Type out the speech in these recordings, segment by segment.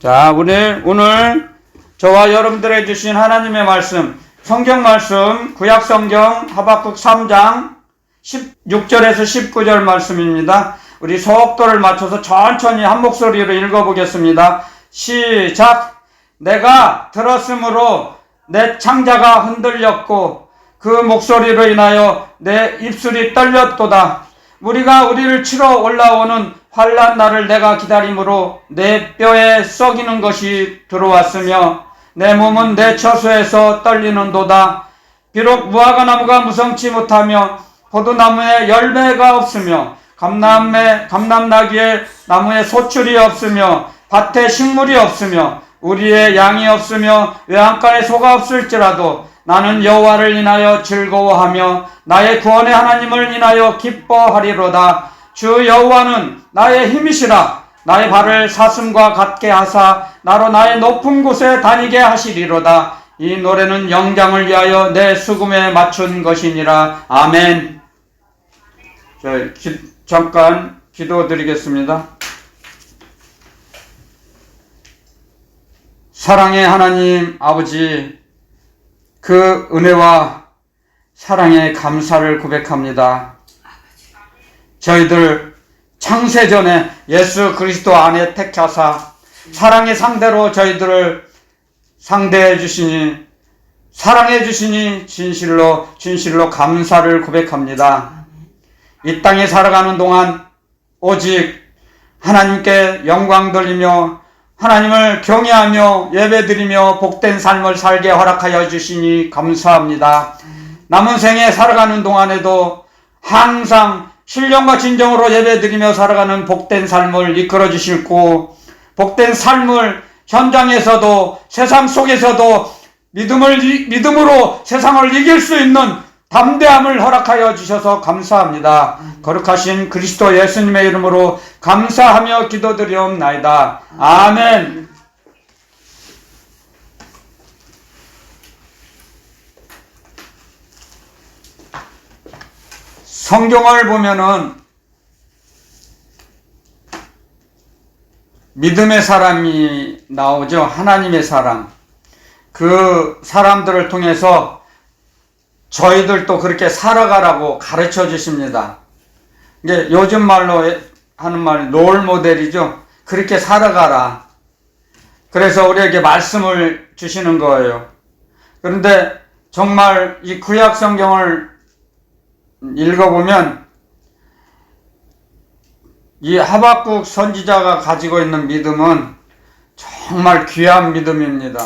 자, 오늘 저와 여러분들에게 주신 하나님의 말씀, 성경 말씀, 구약 성경 하박국 3장 16절에서 19절 말씀입니다. 우리 속도를 맞춰서 천천히 한 목소리로 읽어보겠습니다. 시작! 내가 들었으므로 내 창자가 흔들렸고 그 목소리로 인하여 내 입술이 떨렸도다. 무리가 우리를 치러 올라오는 환난 날을 내가 기다림으로 내 뼈에 썩이는 것이 들어왔으며 내 몸은 내 처소에서 떨리는도다. 비록 무화과나무가 무성치 못하며 포도나무에 열매가 없으며 감람나귀의 나무에 소출이 없으며 밭에 식물이 없으며 우리의 양이 없으며 외양간에 소가 없을지라도 나는 여호와를 인하여 즐거워하며 나의 구원의 하나님을 인하여 기뻐하리로다. 주 여호와는 나의 힘이시라. 나의 발을 사슴과 같게 하사 나로 나의 높은 곳에 다니게 하시리로다. 이 노래는 영장을 위하여 내 수금에 맞춘 것이니라. 아멘. 잠깐 기도드리겠습니다. 사랑의 하나님 아버지, 그 은혜와 사랑의 감사를 고백합니다. 저희들 창세전에 예수 그리스도 안에 택하사 사랑의 상대로 저희들을 상대해 주시니 사랑해 주시니 진실로 감사를 고백합니다. 이 땅에 살아가는 동안 오직 하나님께 영광 돌리며 하나님을 경외하며 예배드리며 복된 삶을 살게 허락하여 주시니 감사합니다. 남은 생에 살아가는 동안에도 항상 신령과 진정으로 예배드리며 살아가는 복된 삶을 이끌어 주시고 복된 삶을 현장에서도 세상 속에서도 믿음으로 세상을 이길 수 있는 담대함을 허락하여 주셔서 감사합니다. 거룩하신 그리스도 예수님의 이름으로 감사하며 기도드리옵나이다. 아멘. 성경을 보면은 믿음의 사람이 나오죠. 하나님의 사람. 그 사람들을 통해서 저희들도 그렇게 살아가라고 가르쳐 주십니다. 이게 요즘 말로 하는 말, 롤 모델이죠. 그렇게 살아가라. 그래서 우리에게 말씀을 주시는 거예요. 그런데 정말 이 구약 성경을 읽어보면 이 하박국 선지자가 가지고 있는 믿음은 정말 귀한 믿음입니다.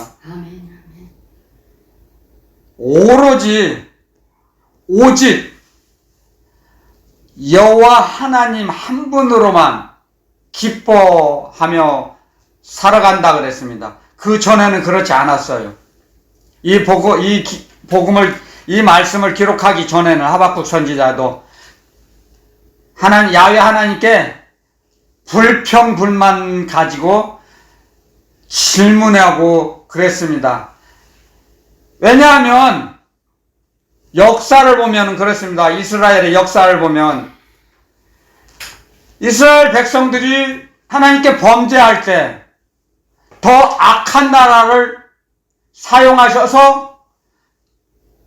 오직 여호와 하나님 한 분으로만 기뻐하며 살아간다 그랬습니다. 그 전에는 그렇지 않았어요. 이 말씀을 기록하기 전에는 하박국 선지자도 야훼 하나님께 불평불만 가지고 질문하고 그랬습니다. 왜냐하면 역사를 보면 그렇습니다. 이스라엘의 역사를 보면 이스라엘 백성들이 하나님께 범죄할 때 더 악한 나라를 사용하셔서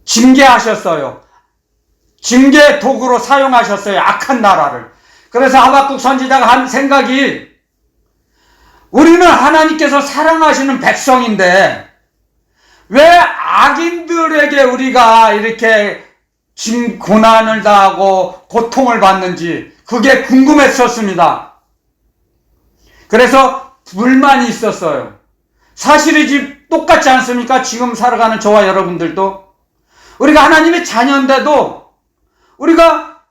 징계하셨어요. 징계 도구로 사용하셨어요. 악한 나라를. 그래서 하박국 선지자가 한 생각이, 우리는 하나님께서 사랑하시는 백성인데 왜 악인들에게 우리가 이렇게 고난을 당하고 고통을 받는지 그게 궁금했었습니다. 그래서 불만이 있었어요. 사실이지 똑같지 않습니까? 지금 살아가는 저와 여러분들도 우리가 하나님의 자녀인데도 우리가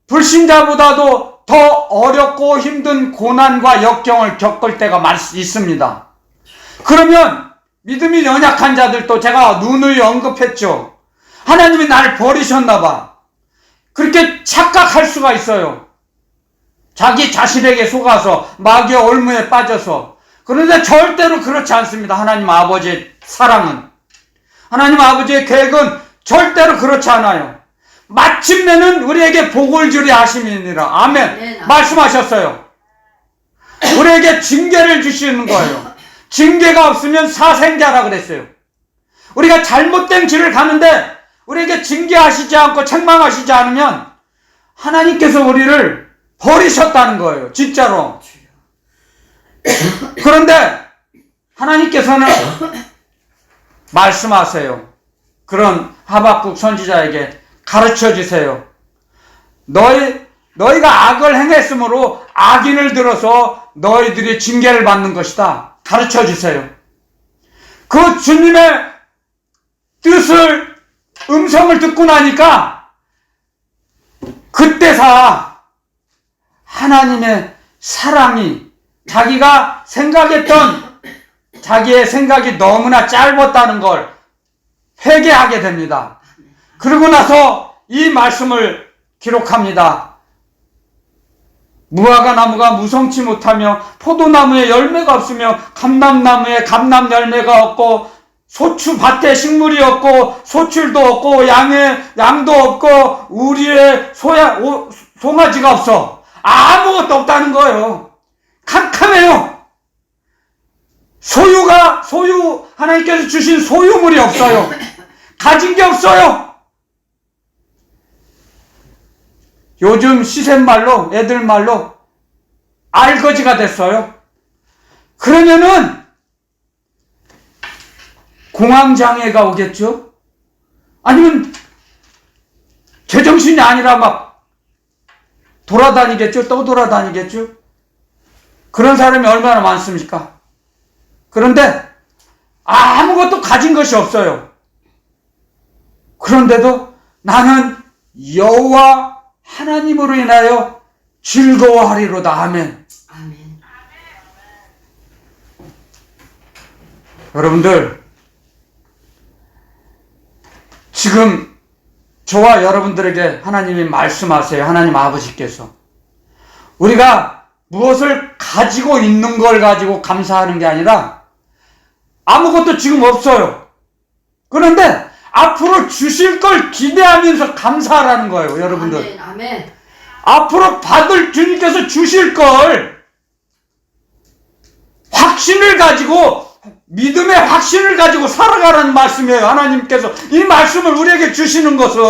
불신자보다도 더 어렵고 힘든 고난과 역경을 겪을 때가 있습니다. 그러면 믿음이 연약한 자들도 제가 누누이 언급했죠. 하나님이 나를 버리셨나봐. 그렇게 착각할 수가 있어요. 자기 자신에게 속아서 마귀의 올무에 빠져서. 그런데 절대로 그렇지 않습니다. 하나님 아버지의 사랑은, 하나님 아버지의 계획은 절대로 그렇지 않아요. 마침내는 우리에게 복을 주리 하심이니라. 아멘. 네, 말씀하셨어요. 우리에게 징계를 주시는 거예요. 징계가 없으면 사생자라 그랬어요. 우리가 잘못된 길을 가는데 우리에게 징계하시지 않고 책망하시지 않으면 하나님께서 우리를 버리셨다는 거예요. 진짜로. 그런데 하나님께서는 말씀하세요. 그런 하박국 선지자에게 가르쳐 주세요. 너희가 악을 행했으므로 악인을 들어서 너희들이 징계를 받는 것이다. 가르쳐 주세요. 그 주님의 뜻을, 음성을 듣고 나니까 그때서 하나님의 사랑이 자기가 생각했던 자기의 생각이 너무나 짧았다는 걸 회개하게 됩니다. 그러고 나서 이 말씀을 기록합니다. 무화과 나무가 무성치 못하며 포도나무에 열매가 없으며 감람나무에 감람 열매가 없고 소추밭에 식물이 없고 소출도 없고 양도 없고 우리의 송아지가 없어. 아무것도 없다는 거예요. 캄캄해요. 하나님께서 주신 소유물이 없어요. 가진 게 없어요. 요즘 시샘말로, 애들 말로 알거지가 됐어요. 그러면은 공황장애가 오겠죠? 아니면 제정신이 아니라 막 돌아다니겠죠? 떠돌아다니겠죠? 그런 사람이 얼마나 많습니까? 그런데 아무것도 가진 것이 없어요. 그런데도 나는 여호와 하나님으로 인하여 즐거워하리로다. 아멘. 아멘. 여러분들, 지금 저와 여러분들에게 하나님이 말씀하세요. 하나님 아버지께서. 우리가 무엇을 가지고 있는 걸 가지고 감사하는 게 아니라 아무것도 지금 없어요. 그런데 앞으로 주실 걸 기대하면서 감사하라는 거예요, 여러분들. 아멘. 아멘. 앞으로 받을 주님께서 주실 걸 확신을 가지고, 믿음의 확신을 가지고 살아가라는 말씀이에요. 하나님께서 이 말씀을 우리에게 주시는 것은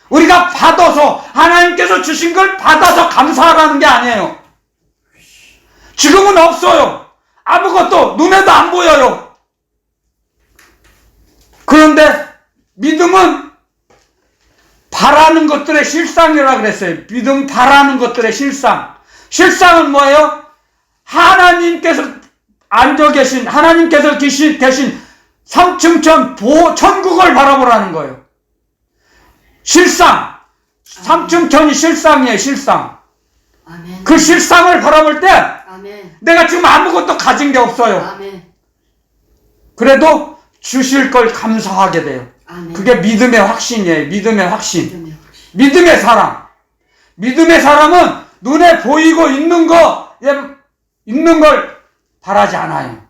우리가 받아서, 하나님께서 주신 걸 받아서 감사하라는 게 아니에요. 지금은 없어요. 아무것도 눈에도 안 보여요. 그런데 믿음은 바라는 것들의 실상이라고 그랬어요. 믿음 바라는 것들의 실상. 실상은 뭐예요? 하나님께서 앉아 계신, 하나님께서 계신 상층천 천국을 바라보라는 거예요. 실상. 상층천이 실상이에요, 실상. 아멘. 그 실상을 바라볼 때 아멘. 내가 지금 아무것도 가진 게 없어요. 아멘. 그래도 주실 걸 감사하게 돼요. 아멘. 그게 믿음의 확신이에요. 믿음의 확신. 믿음의 확신. 믿음의 사람. 믿음의 사람은 눈에 보이고 있는 걸 바라지 않아요.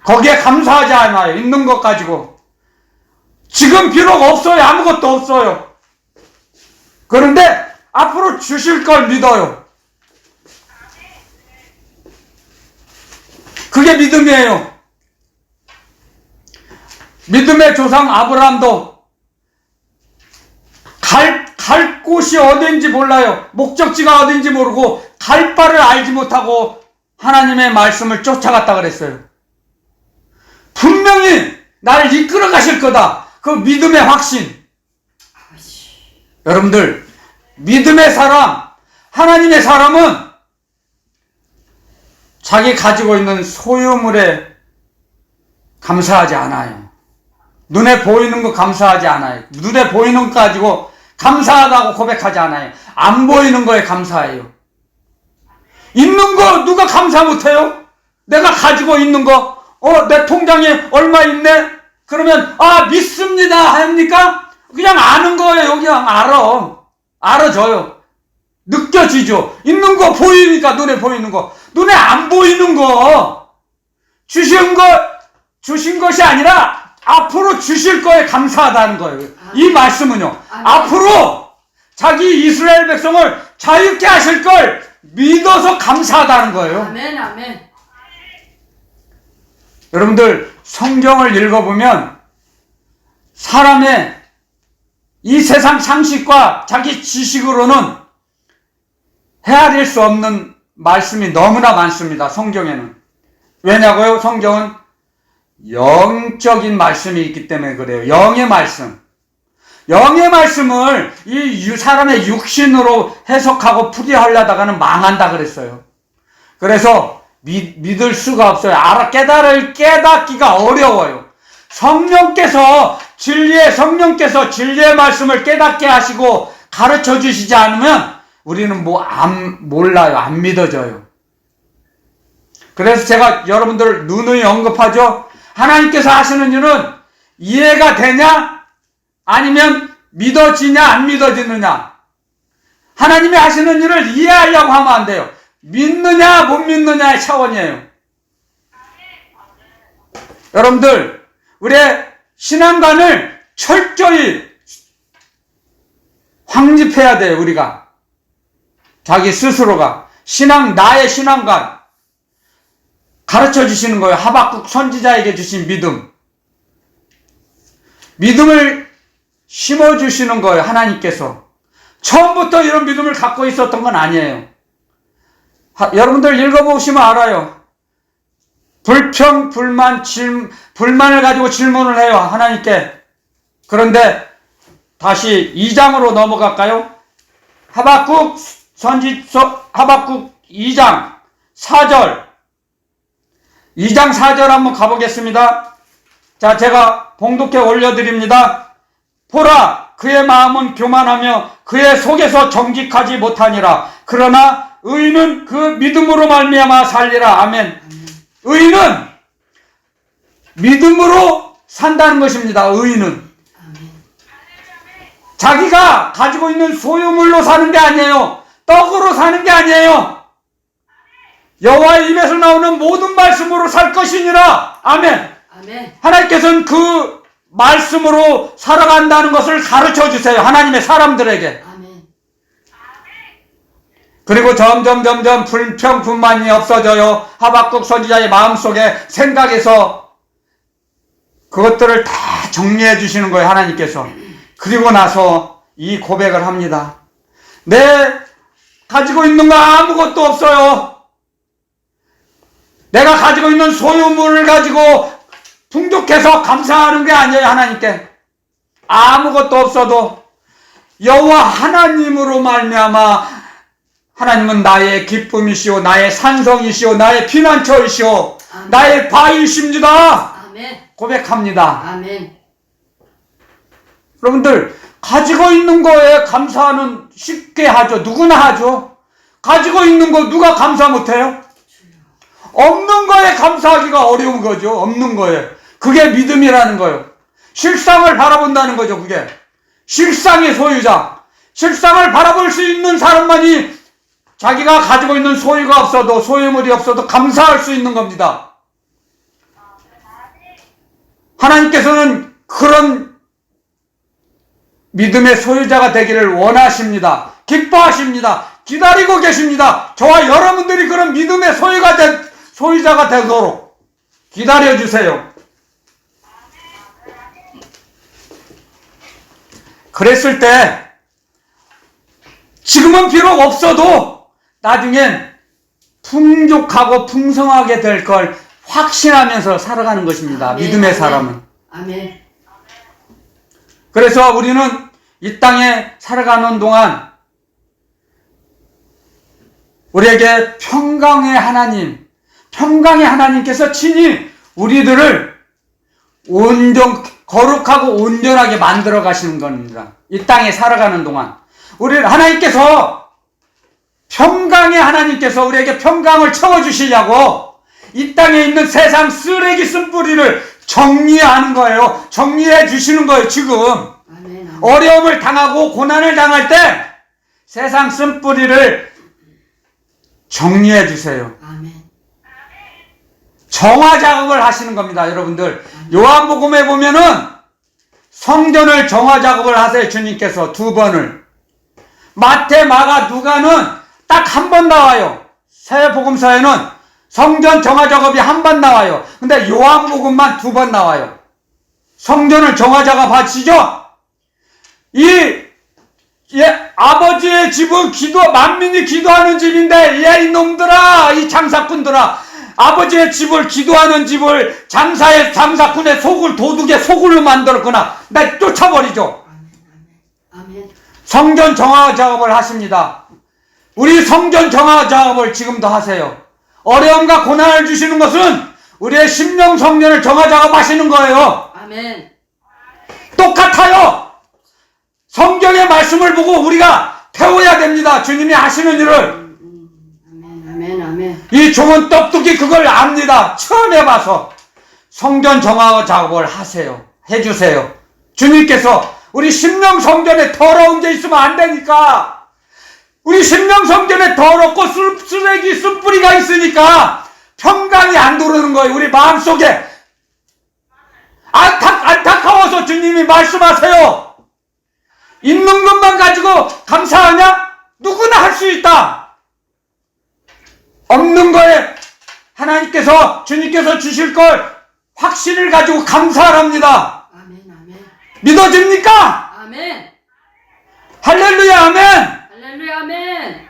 거기에 감사하지 않아요. 있는 것 가지고. 지금 비록 없어요. 아무것도 없어요. 그런데 앞으로 주실 걸 믿어요. 그게 믿음이에요. 믿음의 조상 아브라함도 갈 곳이 어딘지 몰라요. 목적지가 어딘지 모르고 갈 바를 알지 못하고 하나님의 말씀을 쫓아갔다 그랬어요. 분명히 나를 이끌어 가실 거다. 그 믿음의 확신. 여러분들, 믿음의 사람, 하나님의 사람은 자기 가지고 있는 소유물에 감사하지 않아요. 눈에 보이는 거 감사하지 않아요. 눈에 보이는 거 가지고 감사하다고 고백하지 않아요. 안 보이는 거에 감사해요. 있는 거 누가 감사 못해요? 내가 가지고 있는 거, 내 통장에 얼마 있네? 그러면 믿습니다 합니까? 그냥 아는 거예요. 그냥 알아져요. 느껴지죠. 있는 거 보이니까, 눈에 보이는 거. 눈에 안 보이는 거 주신 것이 아니라 앞으로 주실 거에 감사하다는 거예요. 이 말씀은요. 앞으로 자기 이스라엘 백성을 자유케 하실 걸 믿어서 감사하다는 거예요. 아멘. 아멘. 여러분들 성경을 읽어보면 사람의 이 세상 상식과 자기 지식으로는 헤아릴 수 없는 말씀이 너무나 많습니다. 성경에는. 왜냐고요? 성경은 영적인 말씀이 있기 때문에 그래요. 영의 말씀. 영의 말씀을 이 사람의 육신으로 해석하고 풀이하려다가는 망한다 그랬어요. 그래서 믿을 수가 없어요. 깨닫기가 어려워요. 성령께서 진리의 말씀을 깨닫게 하시고 가르쳐 주시지 않으면 우리는 몰라요. 안 믿어져요. 그래서 제가 여러분들 누누이 언급하죠. 하나님께서 하시는 일은 이해가 되냐? 아니면 믿어지냐? 안 믿어지느냐? 하나님이 하시는 일을 이해하려고 하면 안 돼요. 믿느냐 못 믿느냐의 차원이에요. 여러분들 우리의 신앙관을 철저히 확립해야 돼요. 우리가 자기 스스로가 나의 신앙관 가르쳐 주시는 거예요. 하박국 선지자에게 주신 믿음을 심어 주시는 거예요. 하나님께서 처음부터 이런 믿음을 갖고 있었던 건 아니에요. 여러분들 읽어보시면 알아요. 불만을 가지고 질문을 해요. 하나님께. 그런데 다시 2장으로 넘어갈까요? 하박국 2장 4절 2장 4절 한번 가보겠습니다. 자, 제가 봉독해 올려드립니다. 보라, 그의 마음은 교만하며 그의 속에서 정직하지 못하니라. 그러나 의인은 그 믿음으로 말미암아 살리라. 아멘. 의인은 믿음으로 산다는 것입니다. 의인은 자기가 가지고 있는 소유물로 사는 게 아니에요. 떡으로 사는 게 아니에요. 여호와의 입에서 나오는 모든 말씀으로 살 것이니라. 아멘. 아멘. 하나님께서는 그 말씀으로 살아간다는 것을 가르쳐 주세요. 하나님의 사람들에게. 아멘. 그리고 점점 불평 분만이 없어져요. 하박국 선지자의 마음속에 생각에서 그것들을 다 정리해 주시는 거예요. 하나님께서. 그리고 나서 이 고백을 합니다. 내 가지고 있는 거 아무것도 없어요. 내가 가지고 있는 소유물을 가지고 풍족해서 감사하는 게 아니에요. 하나님께. 아무것도 없어도 여호와 하나님으로 말미암아 하나님은 나의 기쁨이시오, 나의 산성이시오, 나의 피난처이시오, 아멘. 나의 바위십니다. 아멘. 고백합니다. 아멘. 여러분들 가지고 있는 거에 감사는 쉽게 하죠. 누구나 하죠. 가지고 있는 거 누가 감사 못해요? 없는 거에 감사하기가 어려운 거죠. 없는 거에. 그게 믿음이라는 거예요. 실상을 바라본다는 거죠. 그게 실상의 소유자. 실상을 바라볼 수 있는 사람만이 자기가 가지고 있는 소유가 없어도, 소유물이 없어도 감사할 수 있는 겁니다. 하나님께서는 그런 믿음의 소유자가 되기를 원하십니다. 기뻐하십니다. 기다리고 계십니다. 저와 여러분들이 그런 믿음의 소유자가 되도록 기다려주세요. 그랬을 때 지금은 비록 없어도 나중엔 풍족하고 풍성하게 될 걸 확신하면서 살아가는 것입니다. 아멘, 믿음의 아멘. 사람은. 아멘. 그래서 우리는 이 땅에 살아가는 동안 우리에게 평강의 하나님께서 친히 우리들을 거룩하고 온전하게 만들어 가시는 겁니다. 이 땅에 살아가는 동안 하나님께서 우리에게 평강을 채워주시려고 이 땅에 있는 세상 쓰레기 쓴뿌리를 정리하는 거예요. 정리해 주시는 거예요. 지금 아멘. 어려움을 당하고 고난을 당할 때 세상 쓴뿌리를 정리해 주세요. 아멘. 정화 작업을 하시는 겁니다. 여러분들 요한복음에 보면은 성전을 정화 작업을 하세요. 주님께서 2번을. 마태, 마가, 누가는 딱 한 번 나와요. 새 복음서에는 성전 정화 작업이 한 번 나와요. 근데 요한복음만 2번 나와요. 성전을 정화 작업하시죠? 아버지의 집은 만민이 기도하는 집인데, 이놈들아, 이 장사꾼들아, 아버지의 집을 기도하는 집을 장사꾼의 도둑의 소굴로 만들었구나. 나 쫓아버리죠. 아멘. 성전 정화 작업을 하십니다. 우리 성전 정화 작업을 지금도 하세요. 어려움과 고난을 주시는 것은 우리의 심령 성전을 정화 작업하시는 거예요. 아멘. 똑같아요. 성경의 말씀을 보고 우리가 배워야 됩니다. 주님이 하시는 일을. 아멘. 이 종은 똑똑히 그걸 압니다. 처음 해봐서. 성전 정화 작업을 해주세요. 주님께서 우리 심령 성전에 더러운 게 있으면 안 되니까. 우리 심령 성전에 더럽고 쓰레기 쓴뿌리가 있으니까 평강이 안 들어오는 거예요. 우리 마음속에. 안타까워서 주님이 말씀하세요. 있는 것만 가지고 감사하냐? 누구나 할 수 있다. 없는 거에 주님께서 주실 걸 확신을 가지고 감사합니다. 아멘. 믿어집니까? 아멘. 할렐루야, 아멘. 할렐루야, 아멘.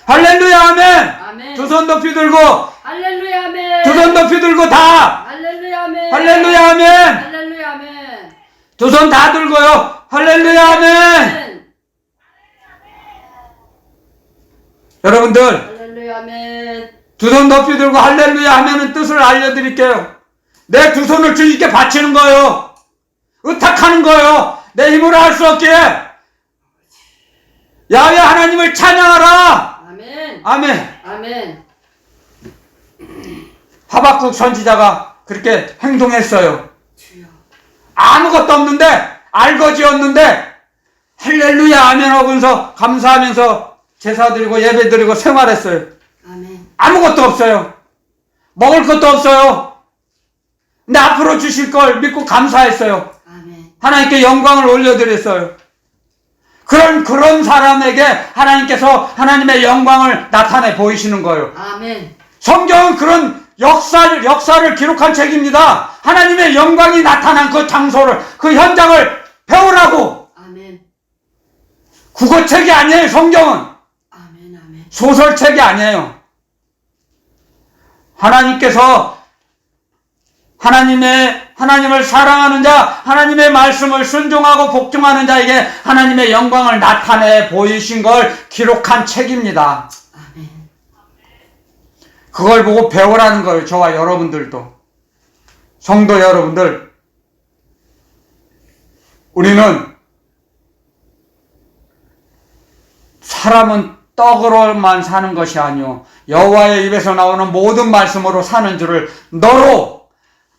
할렐루야, 아멘. 아멘. 두 손 높이 들고, 할렐루야, 아멘. 두 손 높이 들고 다. 할렐루야, 아멘. 할렐루야, 아멘. 할렐루야, 아멘. 두 손 다 들고요. 할렐루야, 아멘. 아멘. 여러분들, 할렐루야, 아멘. 두 손 높이 들고 할렐루야 하면은 뜻을 알려드릴게요. 내 두 손을 주님께 바치는 거예요. 의탁하는 거예요. 내 힘으로 할 수 없기에. 야훼 하나님을 찬양하라. 아멘. 아멘. 아멘. 하박국 선지자가 그렇게 행동했어요. 주여. 아무것도 없는데, 알거지였는데, 할렐루야 아멘 하면서 감사하면서 제사 드리고 예배 드리고 생활했어요. 아멘. 아무것도 없어요. 먹을 것도 없어요. 근데 앞으로 주실 걸 믿고 감사했어요. 아멘. 하나님께 영광을 올려드렸어요. 그런 사람에게 하나님께서 하나님의 영광을 나타내 보이시는 거예요. 아멘. 성경은 그런 역사를 기록한 책입니다. 하나님의 영광이 나타난 그 장소를, 그 현장을 배우라고. 아멘. 국어책이 아니에요, 성경은. 아멘. 소설책이 아니에요. 하나님께서 하나님을 사랑하는 자, 하나님의 말씀을 순종하고 복종하는 자에게 하나님의 영광을 나타내 보이신 걸 기록한 책입니다. 아멘. 그걸 보고 배우라는 거예요. 저와 여러분들도. 성도 여러분들, 우리는 사람은 떡으로만 사는 것이 아니요 여호와의 입에서 나오는 모든 말씀으로 사는 줄을 너로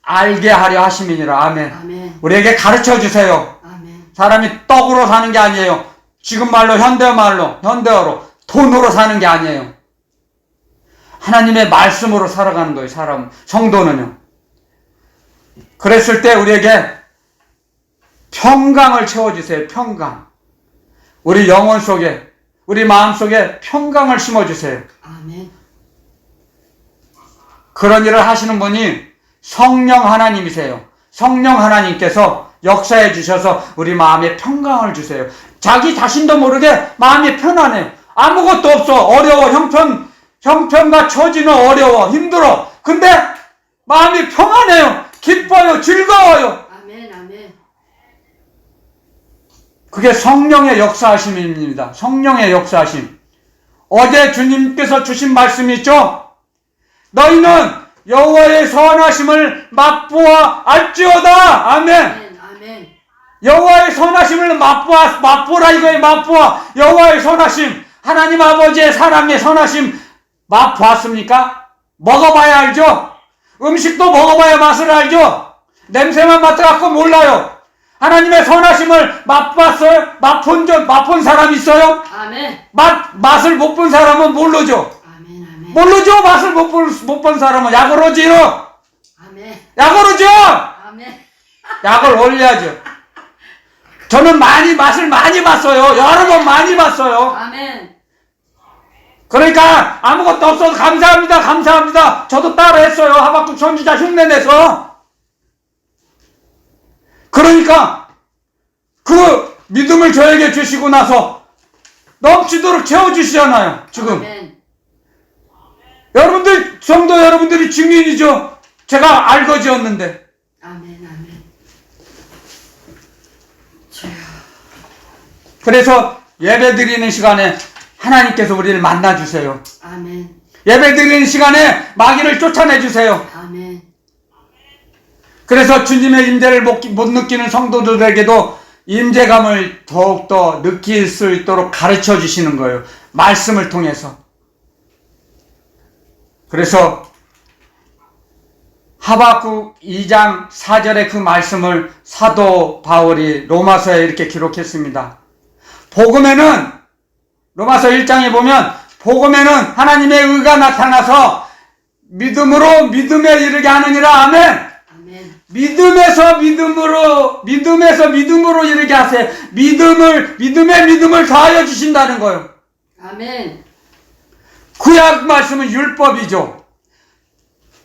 알게 하려 하심이니라. 아멘. 아멘. 우리에게 가르쳐 주세요. 아멘. 사람이 떡으로 사는 게 아니에요. 지금 말로 현대어로 돈으로 사는 게 아니에요. 하나님의 말씀으로 살아가는 거예요. 성도는요. 그랬을 때 우리에게 평강을 채워주세요. 평강. 우리 영혼 속에, 우리 마음 속에 평강을 심어주세요. 아멘. 그런 일을 하시는 분이 성령 하나님이세요. 성령 하나님께서 역사해 주셔서 우리 마음에 평강을 주세요. 자기 자신도 모르게 마음이 편안해요. 아무것도 없어. 어려워. 형편과 처지는 어려워. 힘들어. 근데 마음이 평안해요. 기뻐요. 즐거워요. 아멘. 그게 성령의 역사하심입니다. 성령의 역사하심. 어제 주님께서 주신 말씀이 있죠? 너희는 여호와의 선하심을 맛보아 알지어다. 아멘. 아멘. 여호와의 선하심을 맛보라 이거예요. 맛보아. 여호와의 선하심, 하나님 아버지의 사랑의 선하심 맛보았습니까? 먹어봐야 알죠? 음식도 먹어봐야 맛을 알죠? 냄새만 맡아갖고 몰라요. 하나님의 선하심을 맛봤어요? 맛본 사람 있어요? 아멘. 맛을 못 본 사람은 모르죠. 아멘. 모르죠. 맛을 못 본 사람은 약을 오지요. 아멘. 약을 오죠. 아멘. 약을 올려야죠. 저는 맛을 많이 봤어요. 여러 번 많이 봤어요. 아멘. 그러니까 아무것도 없어도 감사합니다. 감사합니다. 저도 따로 했어요. 하박국 선지자 흉내내서. 그러니까 그 믿음을 저에게 주시고 나서 넘치도록 채워주시잖아요. 지금 아멘. 여러분들, 성도 여러분들이 증인이죠. 제가 알거지였는데. 아멘. 아멘. 주여. 그래서 예배 드리는 시간에 하나님께서 우리를 만나주세요. 아멘. 예배 드리는 시간에 마귀를 쫓아내주세요. 아멘. 그래서 주님의 임재를 못 느끼는 성도들에게도 임재감을 더욱더 느낄 수 있도록 가르쳐 주시는 거예요. 말씀을 통해서. 그래서 하박국 2장 4절의 그 말씀을 사도 바울이 로마서에 이렇게 기록했습니다. 복음에는, 로마서 1장에 보면 복음에는 하나님의 의가 나타나서 믿음으로 믿음에 이르게 하느니라. 아멘. 아멘. 믿음에서 믿음으로 이르게 하세요. 믿음에 믿음을 더하여 주신다는 거예요. 아멘. 구약 말씀은 율법이죠.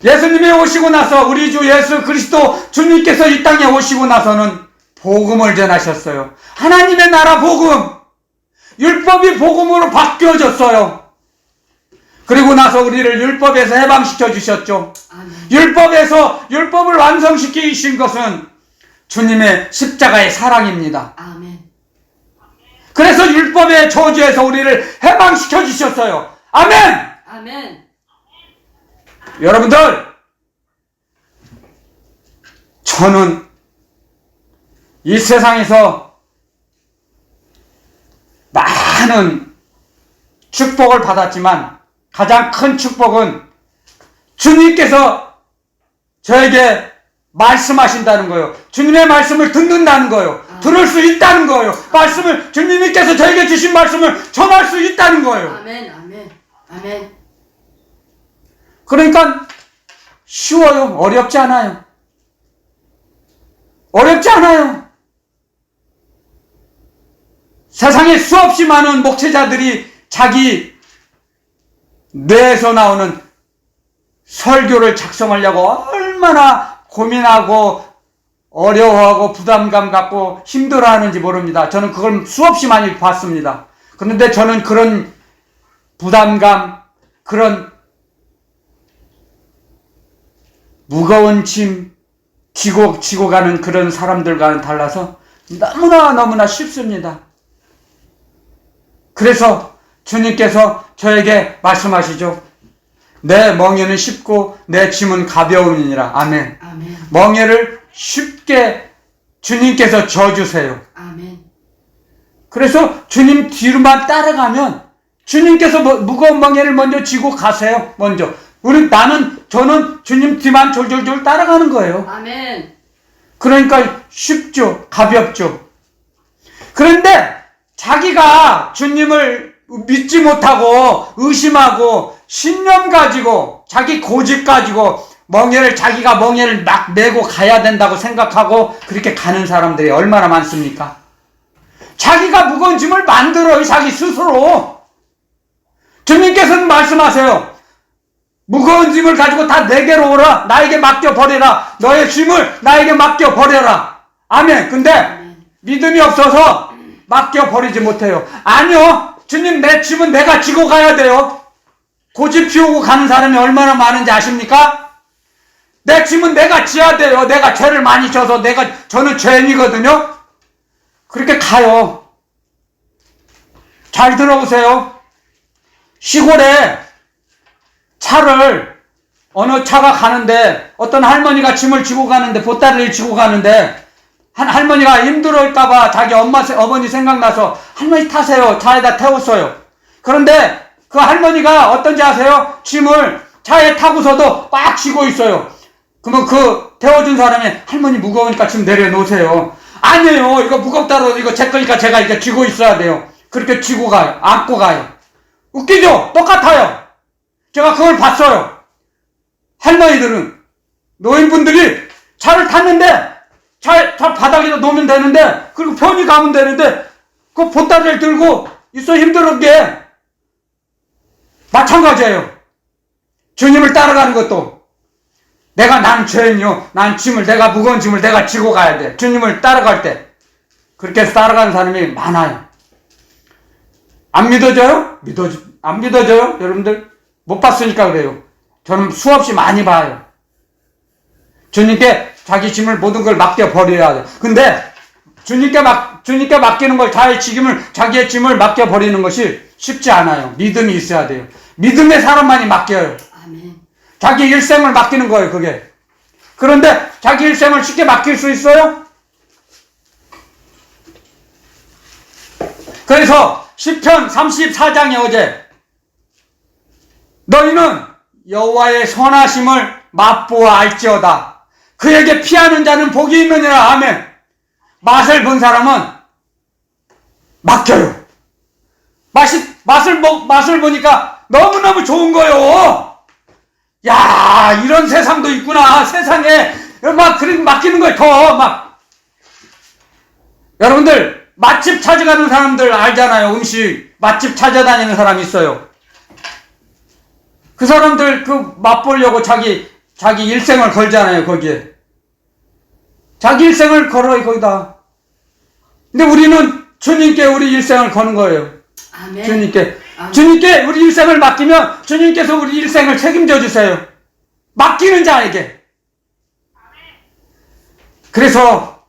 예수님이 오시고 나서, 우리 주 예수 그리스도 주님께서 이 땅에 오시고 나서는 복음을 전하셨어요. 하나님의 나라 복음. 율법이 복음으로 바뀌어졌어요. 그리고 나서 우리를 율법에서 해방시켜 주셨죠. 아멘. 율법을 완성시키신 것은 주님의 십자가의 사랑입니다. 아멘. 그래서 율법의 저주에서 우리를 해방시켜 주셨어요. 아멘! 아멘. 여러분들, 저는 이 세상에서 많은 축복을 받았지만 가장 큰 축복은 주님께서 저에게 말씀하신다는 거예요. 주님의 말씀을 듣는다는 거예요. 들을 수 있다는 거예요. 주님께서 저에게 주신 말씀을 전할 수 있다는 거예요. 아멘. 아멘. 아멘. 그러니까 쉬워요. 어렵지 않아요. 어렵지 않아요. 세상에 수없이 많은 목회자들이 자기 뇌에서 나오는 설교를 작성하려고 얼마나 고민하고 어려워하고 부담감 갖고 힘들어하는지 모릅니다. 저는 그걸 수없이 많이 봤습니다. 그런데 저는 그런 부담감, 그런 무거운 짐 지고 가는 그런 사람들과는 달라서 너무나 쉽습니다. 그래서 주님께서 저에게 말씀하시죠. 내 멍에는 쉽고 내 짐은 가벼우니라. 아멘. 아멘. 멍에를 쉽게 주님께서 져주세요. 아멘. 그래서 주님 뒤로만 따라가면 주님께서 무거운 멍에를 먼저 지고 가세요. 먼저. 저는 주님 뒤만 졸졸졸 따라가는 거예요. 아멘. 그러니까 쉽죠. 가볍죠. 그런데 자기가 주님을 믿지 못하고 의심하고 신념 가지고 자기 고집 가지고 자기가 멍에를 막 메고 가야 된다고 생각하고 그렇게 가는 사람들이 얼마나 많습니까? 자기가 무거운 짐을 만들어요. 자기 스스로. 주님께서는 말씀하세요. 무거운 짐을 가지고 다 내게로 오라. 나에게 맡겨버려라. 너의 짐을 나에게 맡겨버려라. 아멘. 근데 믿음이 없어서 맡겨버리지 못해요. 아니요. 주님, 내 짐은 내가 지고 가야 돼요. 고집 피우고 가는 사람이 얼마나 많은지 아십니까? 내 짐은 내가 지어야 돼요. 내가 죄를 많이 져서 저는 죄인이거든요. 그렇게 가요. 잘 들어보세요. 시골에 어느 차가 가는데 어떤 할머니가 짐을 지고 가는데 보따리를 지고 가는데 한 할머니가 힘들어할까봐 자기 어머니 생각나서 할머니 타세요. 차에다 태웠어요. 그런데 그 할머니가 어떤지 아세요? 짐을 차에 타고서도 꽉 쥐고 있어요. 그러면 그 태워준 사람이 할머니 무거우니까 짐 내려놓으세요. 아니에요. 이거 무겁다고 이거 제 거니까 제가 이렇게 쥐고 있어야 돼요. 그렇게 쥐고 가요. 안고 가요. 웃기죠? 똑같아요. 제가 그걸 봤어요. 할머니들은, 노인분들이 차를 탔는데, 차 바닥에다 놓으면 되는데, 그리고 편히 가면 되는데, 그 보따리를 들고 있어 힘들게. 마찬가지예요. 주님을 따라가는 것도 난 죄인이요. 난 짐을, 내가 무거운 짐을 내가 지고 가야 돼. 주님을 따라갈 때. 그렇게 해서 따라가는 사람이 많아요. 안 믿어져요? 안 믿어져요? 여러분들? 못 봤으니까 그래요. 저는 수없이 많이 봐요. 주님께 자기 짐을 모든 걸 맡겨버려야 돼. 근데 주님께 맡기는 걸, 자기의 짐을 맡겨버리는 것이 쉽지 않아요. 믿음이 있어야 돼요. 믿음의 사람만이 맡겨요. 아멘. 자기 일생을 맡기는 거예요, 그게. 그런데 자기 일생을 쉽게 맡길 수 있어요? 그래서 시편 34장에 어제 너희는 여호와의 선하심을 맛보아 알지어다. 그에게 피하는 자는 복이 있느니라. 아멘. 맛을 본 사람은 맡겨요. 맛을 보니까 너무너무 좋은 거요. 야, 이런 세상도 있구나. 세상에 그렇게 맡기는 거예요. 여러분들 맛집 찾아가는 사람들 알잖아요. 음식 맛집 찾아다니는 사람이 있어요. 그 사람들 맛보려고 자기 일생을 걸잖아요. 거기에 자기 일생을 걸어요. 거기다. 근데 우리는 주님께 우리 일생을 거는 거예요. 아멘. 주님께 우리 일생을 맡기면 주님께서 우리 일생을 책임져 주세요. 맡기는 자에게. 그래서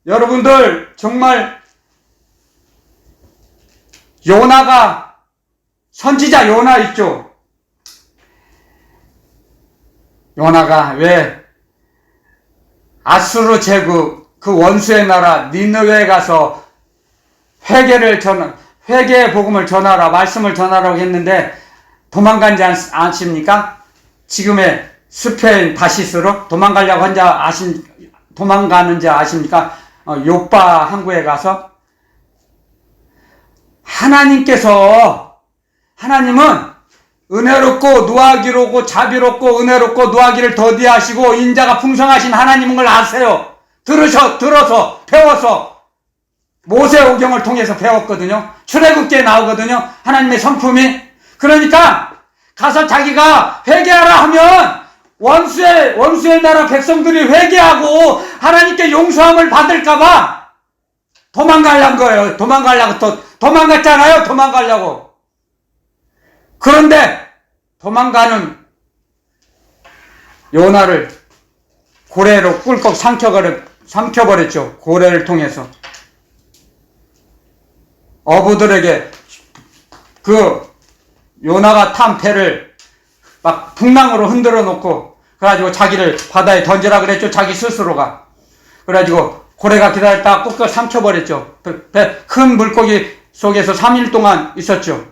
여러분들 정말 요나가, 선지자 요나 있죠. 요나가 왜 아수르 제국 그 원수의 나라 니느웨에 가서 회개의 복음을 전하라, 말씀을 전하라고 했는데 도망간지 아십니까? 지금의 스페인 다시스로 도망가는지 아십니까? 요빠 항구에 가서 하나님은 은혜롭고 누아기롭고 자비롭고 은혜롭고 누아기를 더디하시고 인자가 풍성하신 하나님인 걸 아세요. 들어서 배워서 모세오경을 통해서 배웠거든요. 출애굽기에 나오거든요. 하나님의 성품이. 그러니까 가서 자기가 회개하라 하면 원수의 나라 백성들이 회개하고 하나님께 용서함을 받을까봐 도망가려는 거예요. 도망갔잖아요. 도망가려고. 그런데 도망가는 요나를 고래로 꿀꺽 삼켜버렸죠. 고래를 통해서. 어부들에게 요나가 탄 배를 막 풍랑으로 흔들어 놓고 그래가지고 자기를 바다에 던지라 그랬죠. 자기 스스로가. 그래가지고 고래가 기다렸다가 꿀꺽 삼켜버렸죠. 큰 물고기 속에서 3일 동안 있었죠.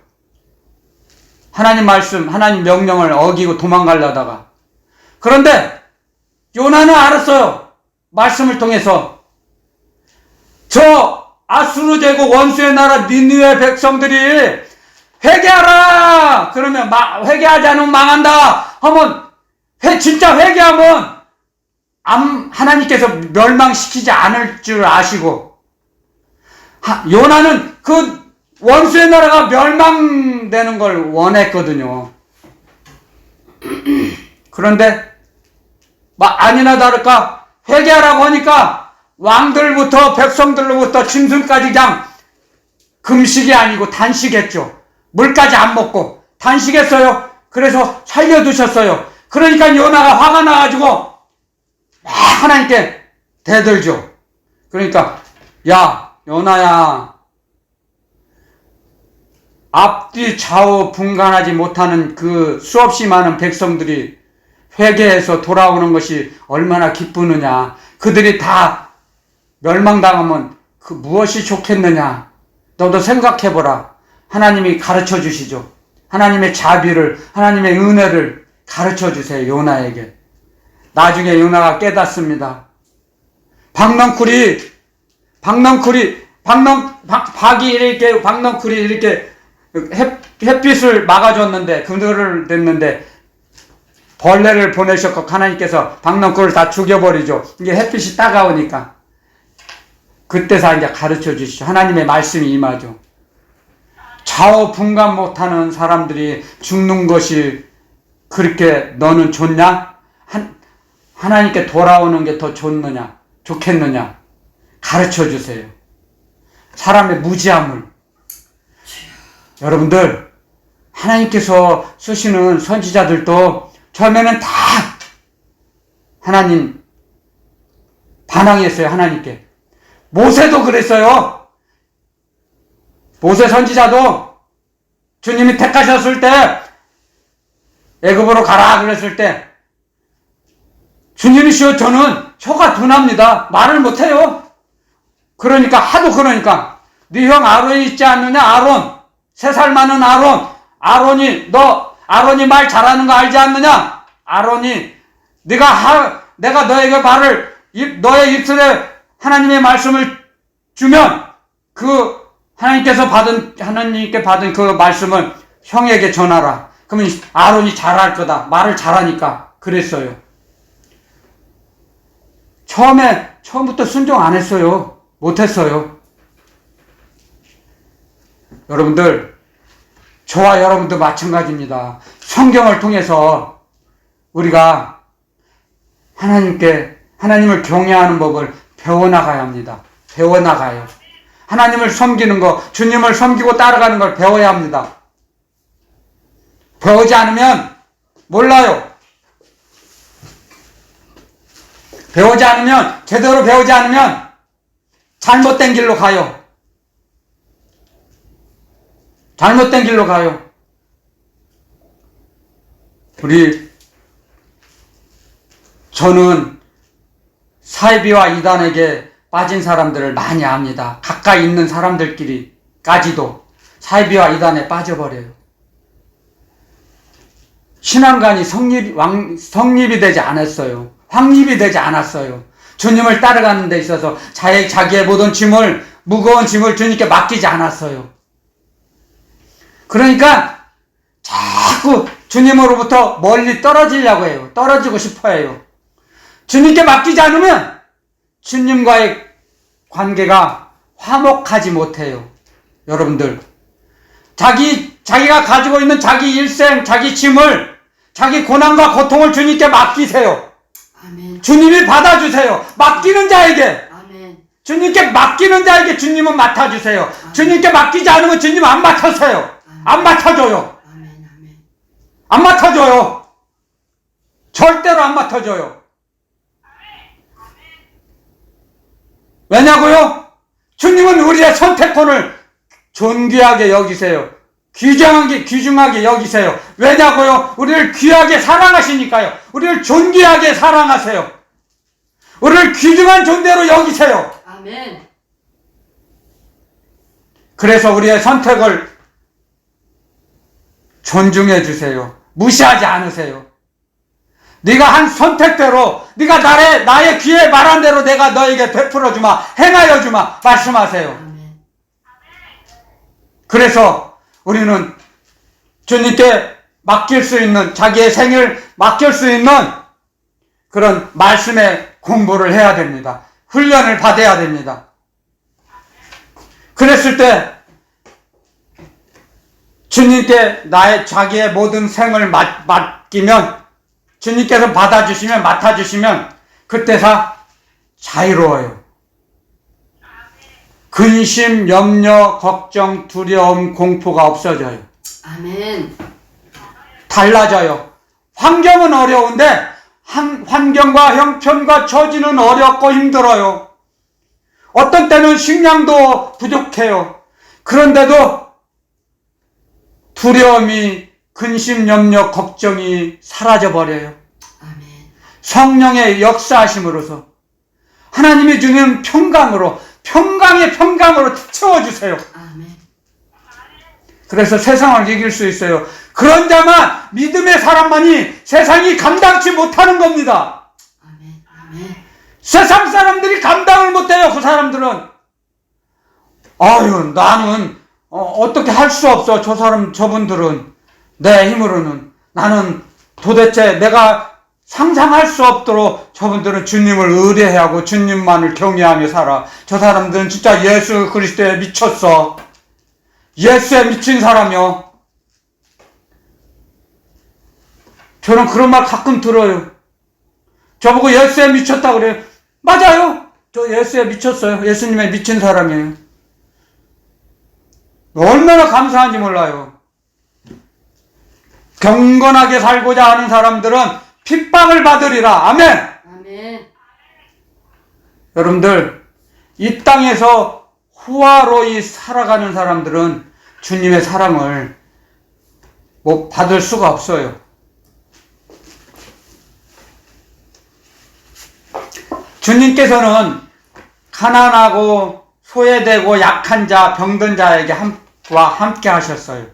하나님 말씀, 하나님 명령을 어기고 도망가려다가. 그런데 요나는 알았어요. 말씀을 통해서. 저 아수르 제국 원수의 나라 니느웨 백성들이 회개하라! 그러면 회개하지 않으면 망한다! 하면 진짜 회개하면 하나님께서 멸망시키지 않을 줄 아시고 요나는 그 원수의 나라가 멸망되는 걸 원했거든요. 그런데 아니나 다를까 회개하라고 하니까 왕들부터 백성들로부터 짐승까지 그냥 금식이 아니고 단식했죠. 물까지 안 먹고 단식했어요. 그래서 살려두셨어요. 그러니까 요나가 화가 나가지고 하나님께 대들죠. 그러니까 야 요나야, 앞뒤 좌우 분간하지 못하는 그 수없이 많은 백성들이 회개해서 돌아오는 것이 얼마나 기쁘느냐. 그들이 다 멸망당하면 무엇이 좋겠느냐. 너도 생각해보라. 하나님이 가르쳐 주시죠. 하나님의 자비를, 하나님의 은혜를 가르쳐 주세요. 요나에게. 나중에 요나가 깨닫습니다. 박넝쿨이 이렇게 햇빛을 막아줬는데, 그늘을 냈는데, 벌레를 보내셨고, 하나님께서 박넝쿨을 다 죽여버리죠. 이게 햇빛이 따가우니까. 그때서 이제 가르쳐 주시죠. 하나님의 말씀이 임하죠. 좌우 분간 못하는 사람들이 죽는 것이 그렇게 너는 좋냐? 하나님께 돌아오는 게 더 좋겠느냐? 가르쳐 주세요. 사람의 무지함을. 여러분들, 하나님께서 쓰시는 선지자들도 처음에는 다 하나님 반항했어요. 하나님께. 모세도 그랬어요. 모세 선지자도 주님이 택하셨을 때 애굽으로 가라 그랬을 때 주님이시여 저는 혀가 둔합니다. 말을 못해요. 그러니까 하도 그러니까 네 형 아론이 있지 않느냐? 아론 3살 많은 아론이 말 잘하는 거 알지 않느냐? 아론이 내가 너에게 너의 입술에 하나님의 말씀을 주면 하나님께 받은 그 말씀을 형에게 전하라. 그러면 아론이 잘할 거다. 말을 잘하니까 그랬어요. 처음부터 순종 안 했어요. 못했어요. 여러분들, 저와 여러분도 마찬가지입니다. 성경을 통해서 우리가 하나님을 경외하는 법을 배워나가야 합니다. 배워나가요. 하나님을 섬기는 거, 주님을 섬기고 따라가는 걸 배워야 합니다. 배우지 않으면 몰라요. 제대로 배우지 않으면 잘못된 길로 가요. 잘못된 길로 가요. 저는 사이비와 이단에게 빠진 사람들을 많이 압니다. 가까이 있는 사람들끼리까지도 사이비와 이단에 빠져버려요. 신앙관이 성립이 되지 않았어요. 확립이 되지 않았어요. 주님을 따라가는 데 있어서 자기의 모든 무거운 짐을 주님께 맡기지 않았어요. 그러니까 자꾸 주님으로부터 멀리 떨어지려고 해요. 떨어지고 싶어 해요. 주님께 맡기지 않으면 주님과의 관계가 화목하지 못해요. 여러분들, 자기가 가지고 있는 자기 일생, 자기 짐을, 자기 고난과 고통을 주님께 맡기세요. 아멘. 주님이 받아주세요. 맡기는 자에게. 아멘. 주님께 맡기는 자에게 주님은 맡아주세요. 아멘. 주님께 맡기지 않으면 주님 안 맡으세요. 아멘. 안 맡아줘요. 아멘. 아멘. 안 맡아줘요. 절대로 안 맡아줘요. 왜냐고요? 주님은 우리의 선택권을 존귀하게 여기세요. 귀중하게 여기세요. 왜냐고요? 우리를 귀하게 사랑하시니까요. 우리를 존귀하게 사랑하세요. 우리를 귀중한 존재로 여기세요. 아멘. 그래서 우리의 선택을 존중해 주세요. 무시하지 않으세요. 네가 한 선택대로, 네가 나의 귀에 말한 대로 내가 너에게 베풀어 주마, 행하여 주마, 말씀하세요. 아멘. 그래서 우리는 주님께 맡길 수 있는, 자기의 생을 맡길 수 있는 그런 말씀의 공부를 해야 됩니다. 훈련을 받아야 됩니다. 그랬을 때 주님께 자기의 모든 생을 맡기면, 주님께서 받아주시면, 맡아주시면 그때서 자유로워요. 근심, 염려, 걱정, 두려움, 공포가 없어져요. 아멘. 달라져요. 환경은 어려운데 환경과 형편과 처지는 어렵고 힘들어요. 어떤 때는 식량도 부족해요. 그런데도 두려움이, 근심, 염려, 걱정이 사라져버려요. 아멘. 성령의 역사하심으로서 하나님이 주는 평강으로 채워주세요. 아멘. 그래서 세상을 이길 수 있어요. 그런 자만, 믿음의 사람만이 세상이 감당치 못하는 겁니다. 아멘. 아멘. 세상 사람들이 감당을 못해요. 그 사람들은 나는 어떻게 할 수 없어. 저분들은 내 힘으로는, 나는 도대체 내가 상상할 수 없도록 저분들은 주님을 의뢰하고 주님만을 경외하며 살아. 저 사람들은 진짜 예수 그리스도에 미쳤어. 예수에 미친 사람이요. 저는 그런 말 가끔 들어요. 저보고 예수에 미쳤다 그래요. 맞아요. 저 예수에 미쳤어요. 예수님에 미친 사람이에요. 얼마나 감사한지 몰라요. 경건하게 살고자 하는 사람들은 핍박을 받으리라. 아멘. 아멘. 여러분들, 이 땅에서 후화로이 살아가는 사람들은 주님의 사랑을 못 받을 수가 없어요. 주님께서는 가난하고 소외되고 약한 자, 병든 자에게 함께 하셨어요.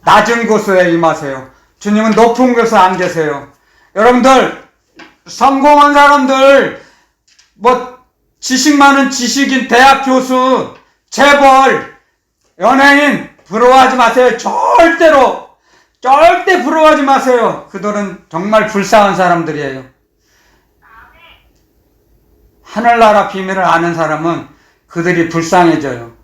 낮은 곳에 임하세요. 주님은 높은 곳에 안 계세요. 여러분들, 성공한 사람들, 지식 많은 지식인, 대학 교수, 재벌, 연예인, 부러워하지 마세요. 절대 부러워하지 마세요. 그들은 정말 불쌍한 사람들이에요. 하늘나라 비밀을 아는 사람은 그들이 불쌍해져요.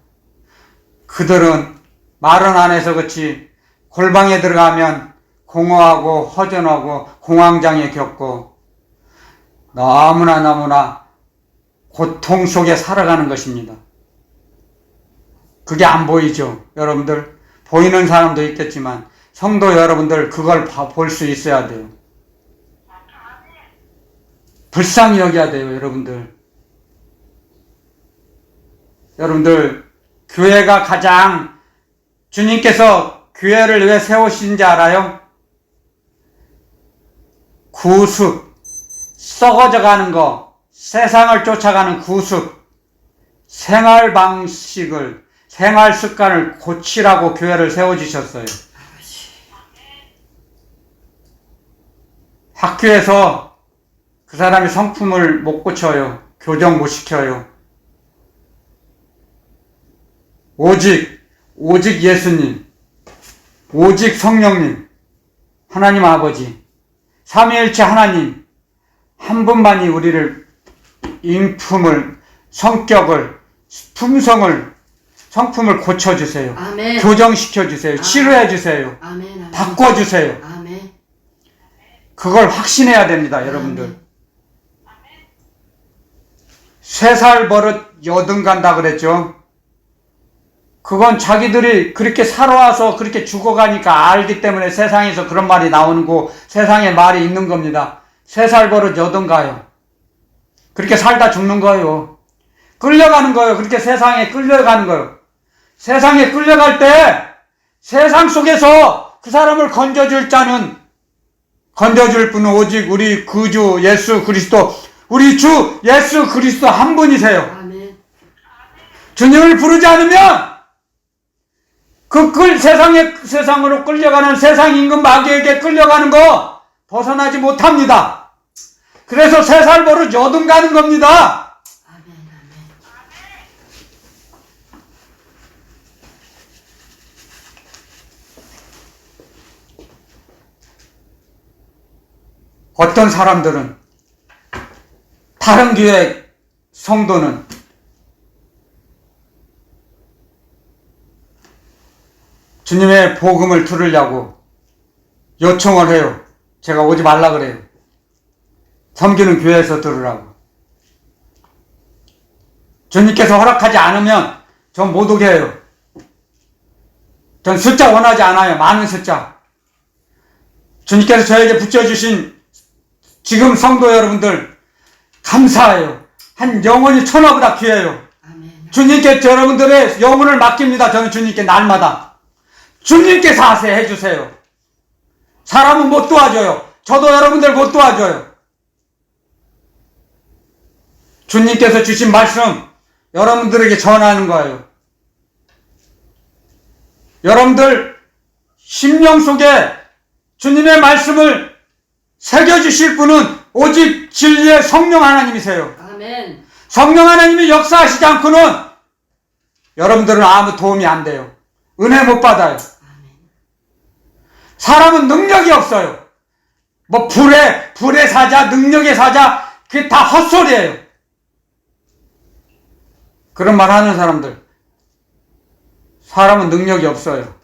그들은 말은 안 해서 그렇지 골방에 들어가면 공허하고 허전하고 공황장애 겪고 너무나 고통 속에 살아가는 것입니다. 그게 안 보이죠, 여러분들? 보이는 사람도 있겠지만 성도 여러분들 그걸 볼 수 있어야 돼요. 불쌍히 여겨야 돼요, 여러분들. 여러분들, 교회가 가장 주님께서 교회를 왜 세우신지 알아요? 구습, 썩어져 가는 거, 세상을 쫓아가는 구습, 생활 방식을, 생활 습관을 고치라고 교회를 세워주셨어요. 학교에서 그 사람이 성품을 못 고쳐요. 교정 못 시켜요. 오직 예수님, 오직 성령님, 하나님 아버지, 삼위일체 하나님 한 분만이 우리를 인품을, 성격을, 성품을 고쳐주세요. 아멘. 교정시켜주세요. 치료해주세요. 아멘. 바꿔주세요. 아멘. 그걸 확신해야 됩니다, 여러분들. 3살 버릇 여든 간다 그랬죠. 그건 자기들이 그렇게 살아와서 그렇게 죽어가니까 알기 때문에 세상에서 그런 말이 나오는 거, 세상에 말이 있는 겁니다. 3살 버릇 여든 가요. 그렇게 살다 죽는 거예요. 끌려가는 거예요. 그렇게 세상에 끌려가는 거예요. 세상에 끌려갈 때 세상 속에서 그 사람을 건져줄 분은 오직 우리 구주 예수 그리스도, 우리 주 예수 그리스도 한 분이세요. 아멘. 주님을 부르지 않으면 세상으로 끌려가는 세상 임금 마귀에게 끌려가는 거 벗어나지 못합니다. 그래서 3살 버릇 여든 가는 겁니다. 아멘. 어떤 사람들은, 다른 교회 성도는 주님의 복음을 들으려고 요청을 해요. 제가 오지 말라 그래요. 섬기는 교회에서 들으라고. 주님께서 허락하지 않으면 전 못 오게 해요. 전 숫자 원하지 않아요. 많은 숫자. 주님께서 저에게 붙여주신 지금 성도 여러분들 감사해요. 한 영혼이 천하보다 귀해요. 아멘. 주님께 여러분들의 영혼을 맡깁니다. 저는 주님께 날마다. 주님께서 하세요. 해주세요. 사람은 못 도와줘요. 저도 여러분들 못 도와줘요. 주님께서 주신 말씀 여러분들에게 전하는 거예요. 여러분들 심령 속에 주님의 말씀을 새겨주실 분은 오직 진리의 성령 하나님이세요. 아멘. 성령 하나님이 역사하시지 않고는 여러분들은 아무 도움이 안 돼요. 은혜 못 받아요. 사람은 능력이 없어요. 불의 사자, 능력의 사자, 그게 다 헛소리예요. 그런 말 하는 사람들. 사람은 능력이 없어요.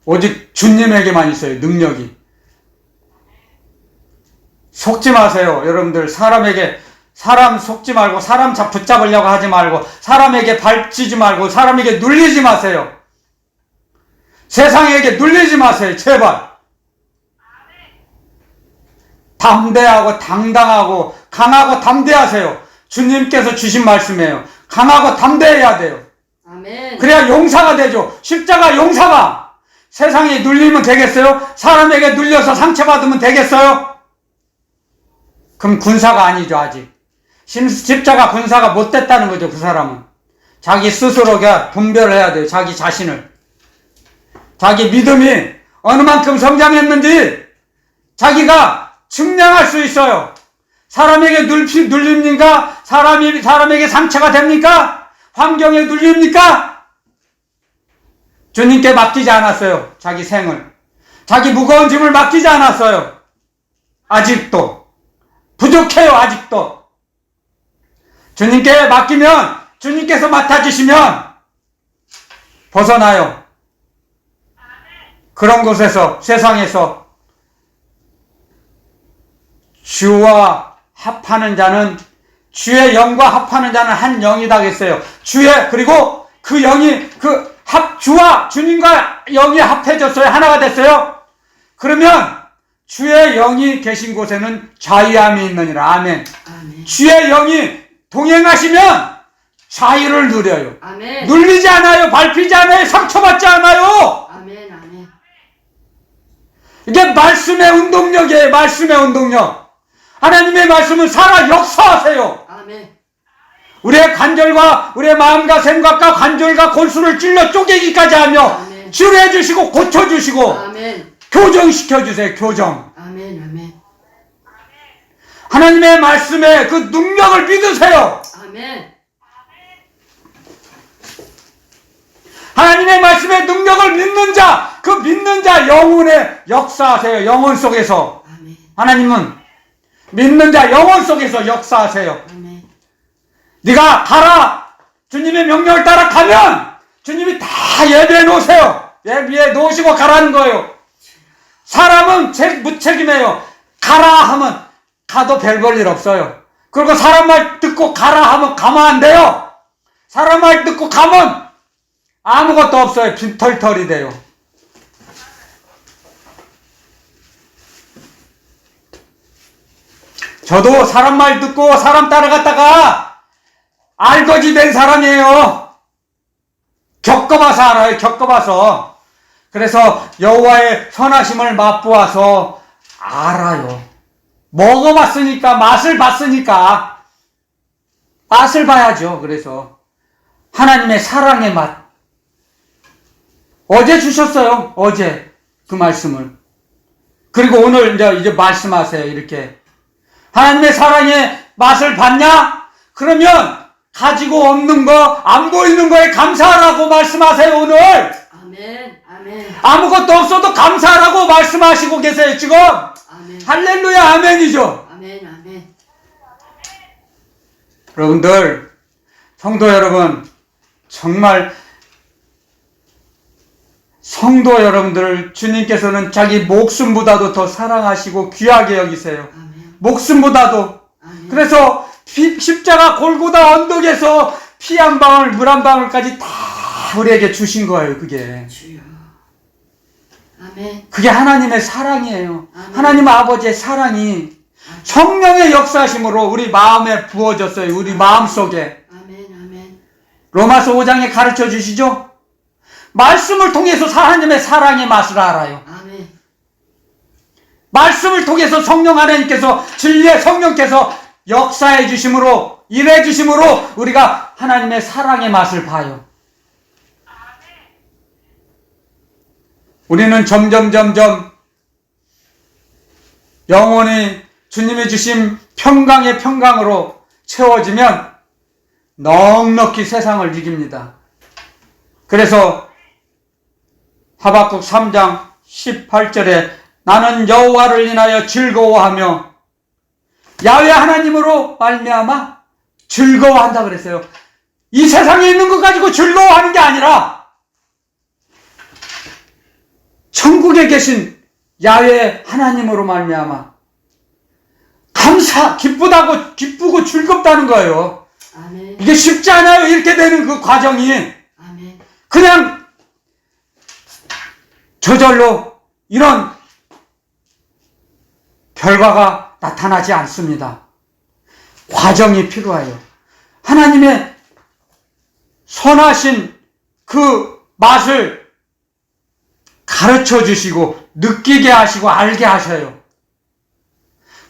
오직 주님에게만 있어요. 능력이. 속지 마세요. 여러분들 사람 속지 말고 사람 붙잡으려고 하지 말고 사람에게 밟히지 말고 사람에게 눌리지 마세요. 세상에게 눌리지 마세요. 제발. 담대하고 당당하고 강하고 담대하세요. 주님께서 주신 말씀이에요. 강하고 담대해야 돼요. 아멘. 그래야 용사가 되죠. 십자가 용사가. 세상에 눌리면 되겠어요? 사람에게 눌려서 상처받으면 되겠어요? 그럼 군사가 아니죠. 아직. 십자가 군사가 못 됐다는 거죠. 그 사람은. 자기 스스로가 분별을 해야 돼요. 자기 자신을. 자기 믿음이 어느 만큼 성장했는지 자기가 증명할 수 있어요. 사람에게 눌립니까? 사람에게 상처가 됩니까? 환경에 눌립니까? 주님께 맡기지 않았어요. 자기 생을. 자기 무거운 짐을 맡기지 않았어요. 아직도. 부족해요. 아직도. 주님께 맡기면 주님께서 맡아주시면 벗어나요. 그런 곳에서 세상에서 주와 합하는 자는 주의 영과 합하는 자는 한 영이다 했어요. 그리고 그 영이 주와 주님과 영이 합해졌어요. 하나가 됐어요. 그러면 주의 영이 계신 곳에는 자유함이 있느니라. 아멘. 아멘. 주의 영이 동행하시면 자유를 누려요. 아멘. 눌리지 않아요. 밟히지 않아요. 상처받지 않아요. 아멘. 아멘. 이게 말씀의 운동력이에요. 말씀의 운동력. 하나님의 말씀은 살아 역사하세요. 아멘. 우리의 관절과 우리의 마음과 생각과 관절과 골수를 찔러 쪼개기까지 하며 아멘. 치료해 주시고 고쳐 주시고 아멘. 교정시켜 주세요. 교정. 아멘. 아멘. 하나님의 말씀의 그 능력을 믿으세요. 아멘. 하나님의 말씀의 능력을 믿는 자, 그 믿는 자 영혼의 역사하세요. 영혼 속에서. 아멘. 하나님은 믿는 자 영혼 속에서 역사하세요. 아멘. 네가 가라. 주님의 명령을 따라 가면 주님이 다 예비해 놓으세요. 예비해 놓으시고 가라는 거예요. 사람은 무책임해요. 가라 하면 가도 별 볼 일 없어요. 그리고 사람 말 듣고 가라 하면 가면 안 돼요. 사람 말 듣고 가면 아무것도 없어요. 빈털털이 돼요. 저도 사람 말 듣고 사람 따라갔다가 알거지 된 사람이에요. 겪어봐서 알아요. 겪어봐서. 그래서 여호와의 선하심을 맛보아서 알아요. 먹어봤으니까, 맛을 봤으니까 맛을 봐야죠. 그래서 하나님의 사랑의 맛. 어제 주셨어요. 어제 그 말씀을. 그리고 오늘 이제 말씀하세요. 이렇게. 하나님의 사랑의 맛을 봤냐? 그러면 가지고 없는 거, 안 보이는 거에 감사하라고 말씀하세요. 오늘. 아멘. 아멘. 아무것도 없어도 감사하라고 말씀하시고 계세요. 지금. 아멘. 할렐루야. 아멘이죠. 아멘. 아멘. 여러분들, 성도 여러분, 정말 성도 여러분들을 주님께서는 자기 목숨보다도 더 사랑하시고 귀하게 여기세요. 아멘. 목숨보다도. 아멘. 그래서 십자가 골고다 언덕에서 피 한 방울, 물 한 방울까지 다 우리에게 주신 거예요. 그게. 주여. 아멘. 그게 하나님의 사랑이에요. 아멘. 하나님 아버지의 사랑이 성령의 역사심으로 우리 마음에 부어졌어요. 우리 마음속에. 아멘. 아멘. 로마서 5장에 가르쳐 주시죠? 말씀을 통해서 하나님의 사랑의 맛을 알아요. 아멘. 말씀을 통해서 성령 하나님께서 진리의 성령께서 역사해 주심으로 일해 주심으로 우리가 하나님의 사랑의 맛을 봐요. 우리는 점점 영혼이 주님이 주신 평강의 평강으로 채워지면 넉넉히 세상을 이깁니다. 그래서 하박국 3장 18절에 나는 여호와를 인하여 즐거워하며 야훼 하나님으로 말미암아 즐거워한다 그랬어요. 이 세상에 있는 것 가지고 즐거워하는 게 아니라 천국에 계신 야훼 하나님으로 말미암아 기쁘고 즐겁다는 거예요. 아멘. 이게 쉽지 않아요. 이렇게 되는 그 과정이. 아멘. 그냥 저절로 이런 결과가 나타나지 않습니다. 과정이 필요해요. 하나님의 선하신 그 맛을 가르쳐 주시고 느끼게 하시고 알게 하셔요.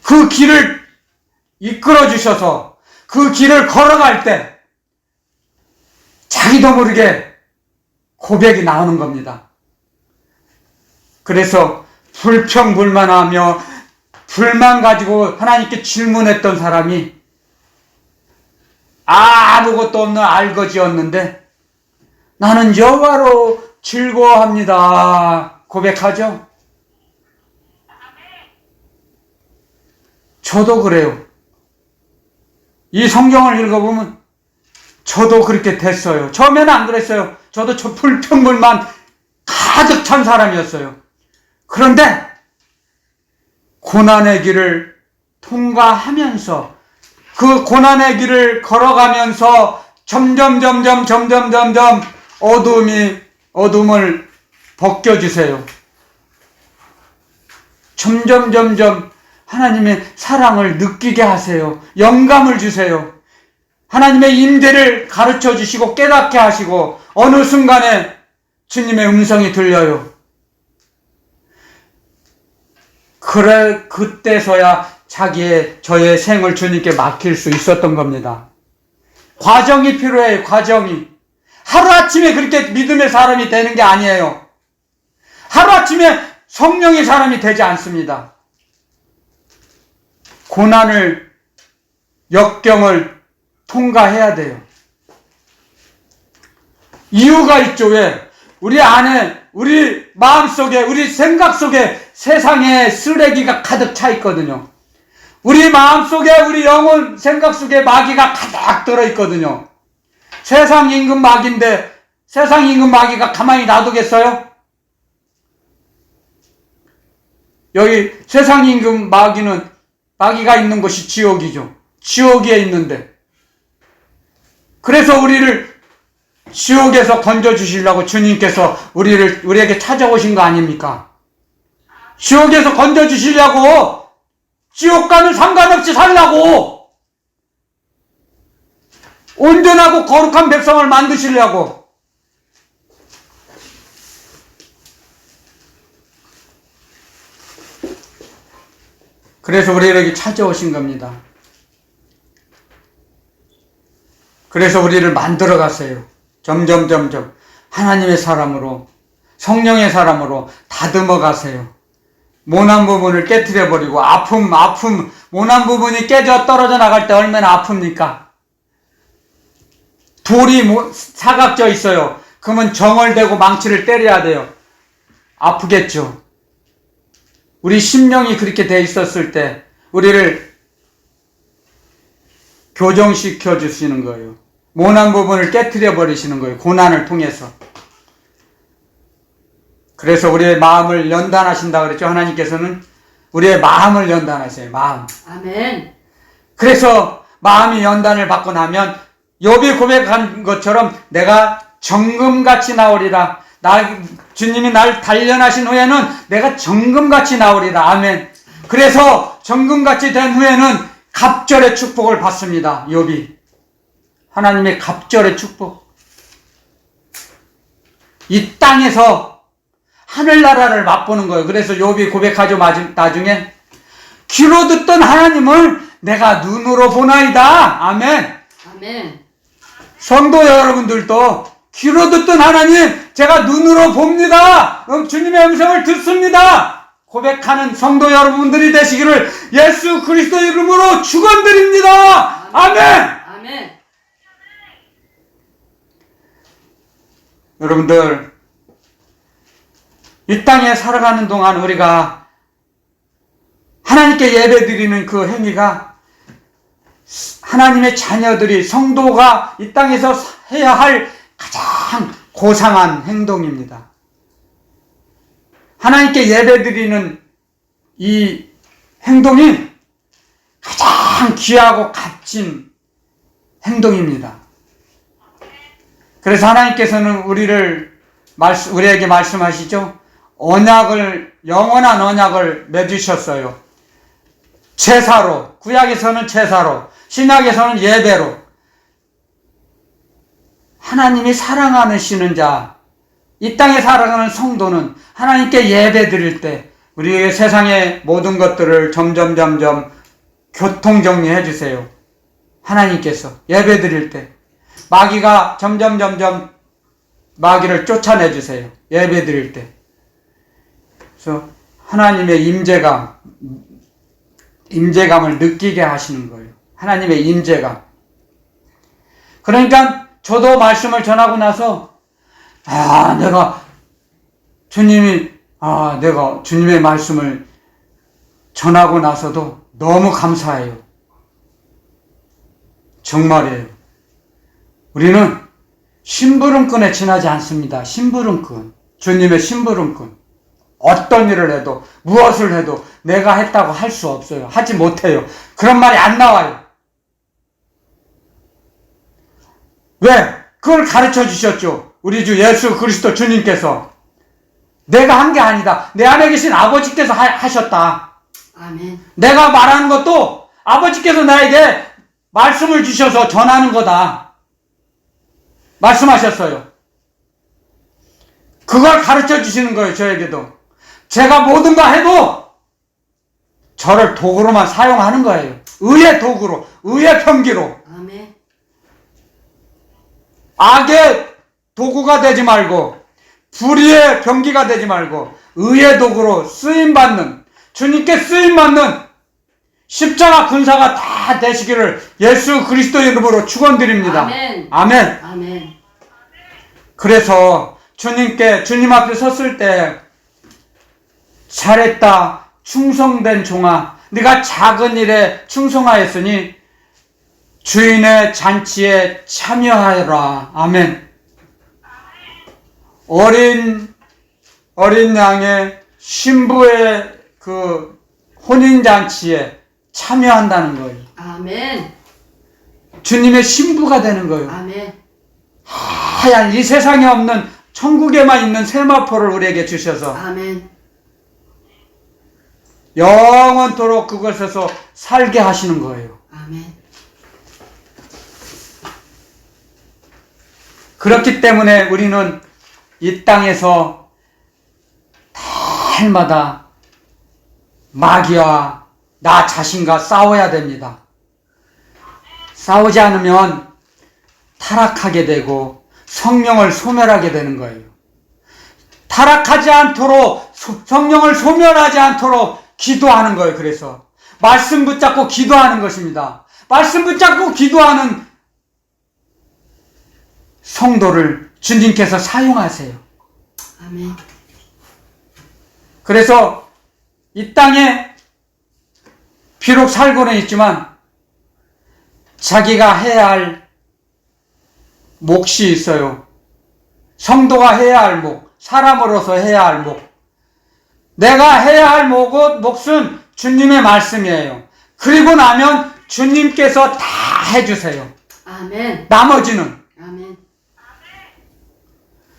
그 길을 이끌어 주셔서 그 길을 걸어갈 때 자기도 모르게 고백이 나오는 겁니다. 그래서 불평불만하며 불만 가지고 하나님께 질문했던 사람이 아무것도 없는 알거지였는데 나는 여호와로 즐거워합니다. 고백하죠? 저도 그래요. 이 성경을 읽어보면 저도 그렇게 됐어요. 처음에는 안 그랬어요. 저도 불평불만 가득 찬 사람이었어요. 그런데 고난의 길을 통과하면서 그 고난의 길을 걸어가면서 점점 어둠을 벗겨주세요. 점점 하나님의 사랑을 느끼게 하세요. 영감을 주세요. 하나님의 임재를 가르쳐 주시고 깨닫게 하시고 어느 순간에 주님의 음성이 들려요. 그래, 그때서야 저의 생을 주님께 맡길 수 있었던 겁니다. 과정이 필요해요, 과정이. 하루아침에 그렇게 믿음의 사람이 되는 게 아니에요. 하루아침에 성령의 사람이 되지 않습니다. 고난을, 역경을 통과해야 돼요. 이유가 있죠, 왜? 우리 안에, 우리 마음속에, 우리 생각 속에 세상의 쓰레기가 가득 차 있거든요. 우리 마음속에, 우리 영혼 생각 속에 마귀가 가득 들어있거든요. 세상 임금 마귀인데 세상 임금 마귀가 가만히 놔두겠어요? 여기 세상 임금 마귀가 있는 곳이 지옥이죠. 지옥에 있는데 그래서 우리를 지옥에서 건져주시려고 주님께서 우리에게 찾아오신 거 아닙니까? 지옥에서 건져주시려고 지옥과는 상관없이 살라고 온전하고 거룩한 백성을 만드시려고 그래서 우리에게 찾아오신 겁니다. 그래서 우리를 만들어 가세요. 점점 하나님의 사람으로 성령의 사람으로 다듬어 가세요. 모난 부분을 깨트려 버리고 아픔 모난 부분이 깨져 떨어져 나갈 때 얼마나 아픕니까? 돌이 사각져 있어요. 그러면 정월대고 망치를 때려야 돼요. 아프겠죠. 우리 심령이 그렇게 돼 있었을 때 우리를 교정시켜 주시는 거예요. 모난 부분을 깨트려 버리시는 거예요. 고난을 통해서. 그래서 우리의 마음을 연단하신다 그랬죠. 하나님께서는 우리의 마음을 연단하세요. 마음. 아멘. 그래서 마음이 연단을 받고 나면 욥이 고백한 것처럼 내가 정금같이 나오리라. 주님이 날 단련하신 후에는 내가 정금같이 나오리라. 아멘. 그래서 정금같이 된 후에는 갑절의 축복을 받습니다. 욥이. 하나님의 갑절의 축복. 이 땅에서 하늘나라를 맛보는 거예요. 그래서 욥이 고백하죠. 나중에 귀로 듣던 하나님을 내가 눈으로 보나이다. 아멘. 아멘. 성도 여러분들도 귀로 듣던 하나님 제가 눈으로 봅니다. 주님의 음성을 듣습니다. 고백하는 성도 여러분들이 되시기를 예수 그리스도 이름으로 축원드립니다. 아멘. 아멘. 여러분들 이 땅에 살아가는 동안 우리가 하나님께 예배드리는 그 행위가 하나님의 자녀들이 성도가 이 땅에서 해야 할 가장 고상한 행동입니다. 하나님께 예배드리는 이 행동이 가장 귀하고 값진 행동입니다. 그래서 하나님께서는 우리에게 말씀하시죠. 영원한 언약을 맺으셨어요. 제사로, 구약에서는 제사로, 신약에서는 예배로. 하나님이 사랑하시는 자, 이 땅에 살아가는 성도는 하나님께 예배 드릴 때 우리의 세상의 모든 것들을 점점 교통정리해 주세요. 하나님께서 예배 드릴 때 마귀가 점점 마귀를 쫓아내 주세요. 예배 드릴 때. 그래서 하나님의 임재감을 느끼게 하시는 거예요. 하나님의 임재감. 그러니까 저도 말씀을 전하고 나서 내가 주님의 말씀을 전하고 나서도 너무 감사해요. 정말이에요. 우리는 심부름꾼에 지나지 않습니다. 심부름꾼. 주님의 심부름꾼. 어떤 일을 해도, 무엇을 해도 내가 했다고 할 수 없어요. 하지 못해요. 그런 말이 안 나와요. 왜? 그걸 가르쳐 주셨죠. 우리 주 예수 그리스도 주님께서. 내가 한 게 아니다. 내 안에 계신 아버지께서 하셨다. 아멘. 내가 말하는 것도 아버지께서 나에게 말씀을 주셔서 전하는 거다. 말씀하셨어요. 그걸 가르쳐 주시는 거예요. 저에게도. 제가 모든 거 해도 저를 도구로만 사용하는 거예요. 의의 도구로, 의의 병기로. 아멘. 악의 도구가 되지 말고, 불의의 병기가 되지 말고, 의의 도구로 쓰임받는, 주님께 쓰임받는 십자가 군사가 다 되시기를 예수 그리스도 이름으로 축원드립니다. 아멘. 아멘. 아멘. 그래서 주님 앞에 섰을 때 잘했다, 충성된 종아, 네가 작은 일에 충성하였으니 주인의 잔치에 참여하여라. 아멘. 어린 양의 신부의 그 혼인잔치에 참여한다는 거예요. 아멘. 주님의 신부가 되는 거예요. 아멘. 하얀 이 세상에 없는 천국에만 있는 세마포를 우리에게 주셔서 아멘. 영원토록 그것에서 살게 하시는 거예요. 아멘. 그렇기 때문에 우리는 이 땅에서 날마다 마귀와 나 자신과 싸워야 됩니다. 싸우지 않으면 타락하게 되고 성령을 소멸하게 되는 거예요. 타락하지 않도록, 성령을 소멸하지 않도록 기도하는 거예요. 그래서 말씀 붙잡고 기도하는 것입니다. 말씀 붙잡고 기도하는 성도를 주님께서 사용하세요. 아멘. 그래서 이 땅에 비록 살고는 있지만 자기가 해야 할 몫이 있어요. 성도가 해야 할 몫, 사람으로서 해야 할 몫. 내가 해야 할 몫은 주님의 말씀이에요. 그리고 나면 주님께서 다 해주세요. 아멘. 나머지는. 아멘.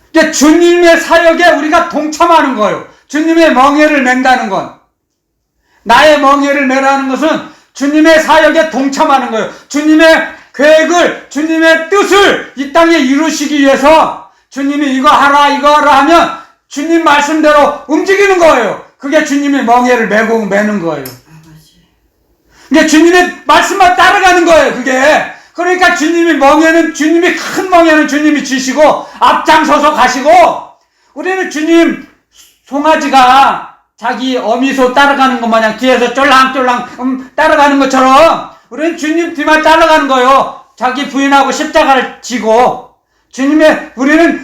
이제 주님의 사역에 우리가 동참하는 거예요. 주님의 멍에를 맨다는 건, 나의 멍에를 매라는 것은 주님의 사역에 동참하는 거예요. 주님의 계획을, 주님의 뜻을 이 땅에 이루시기 위해서 주님이 이거 하라 하면 주님 말씀대로 움직이는 거예요. 그게 주님의 멍에를 매는 거예요. 아버지. 이게 주님의 말씀만 따라가는 거예요. 그게. 그러니까 주님이 큰 멍에는 주님이 지시고 앞장서서 가시고, 우리는 주님 송아지가 자기 어미소 따라가는 것 마냥 뒤에서 쫄랑쫄랑 따라가는 것처럼 우리는 주님 뒤만 따라가는 거예요. 자기 부인하고 십자가를 지고.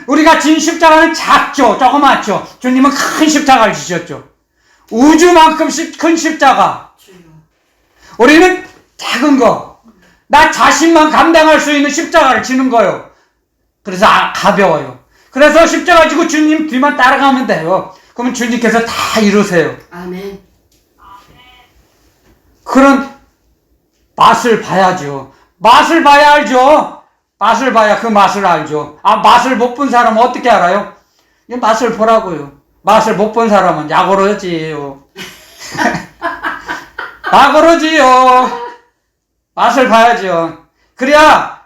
우리가 진 십자가는 작죠. 조그맣죠. 주님은 큰 십자가를 지셨죠. 우주만큼 큰 십자가. 우리는 작은 거, 나 자신만 감당할 수 있는 십자가를 지는 거예요. 그래서 가벼워요. 그래서 십자가 지고 주님 뒤만 따라가면 돼요. 그러면 주님께서 다 이루세요. 아멘. 그런 맛을 봐야죠. 맛을 봐야 알죠. 맛을 봐야 그 맛을 알죠. 맛을 못 본 사람은 어떻게 알아요? 이 맛을 보라고요. 맛을 못 본 사람은 약오르지요. 약오르지요. 맛을 봐야죠. 그래야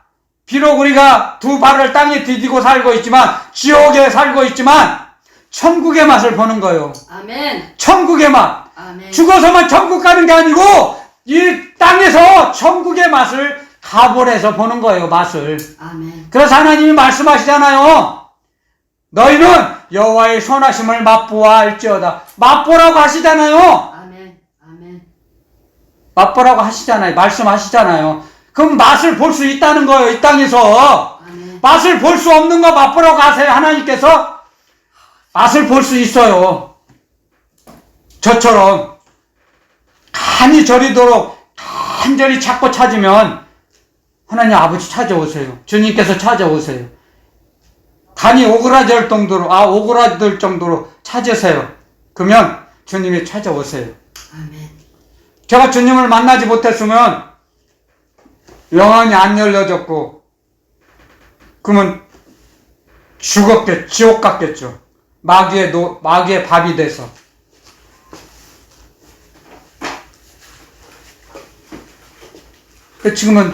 비록 우리가 두 발을 땅에 디디고 살고 있지만, 지옥에 살고 있지만 천국의 맛을 보는 거예요. 아멘. 천국의 맛. 아멘. 죽어서만 천국 가는 게 아니고 이 땅에서 천국의 맛을 가볼에서 보는 거예요. 맛을. 아멘. 그래서 하나님이 말씀하시잖아요. 너희는 여호와의 선하심을 맛보아 알지어다. 맛보라고 하시잖아요. 아멘. 아멘. 맛보라고 하시잖아요. 말씀하시잖아요. 그럼 맛을 볼 수 있다는 거예요. 이 땅에서. 아멘. 맛을 볼 수 없는 거 맛보라고 하세요. 하나님께서. 맛을 볼 수 있어요. 저처럼 간이 저리도록 간절히 찾고 찾으면 하나님 아버지 찾아오세요. 주님께서 찾아오세요. 간이 오그라들 정도로 찾으세요. 그러면 주님이 찾아오세요. 아멘. 제가 주님을 만나지 못했으면 영안이 안 열려졌고 그러면 지옥 갔겠죠. 마귀의 밥이 돼서. 지금은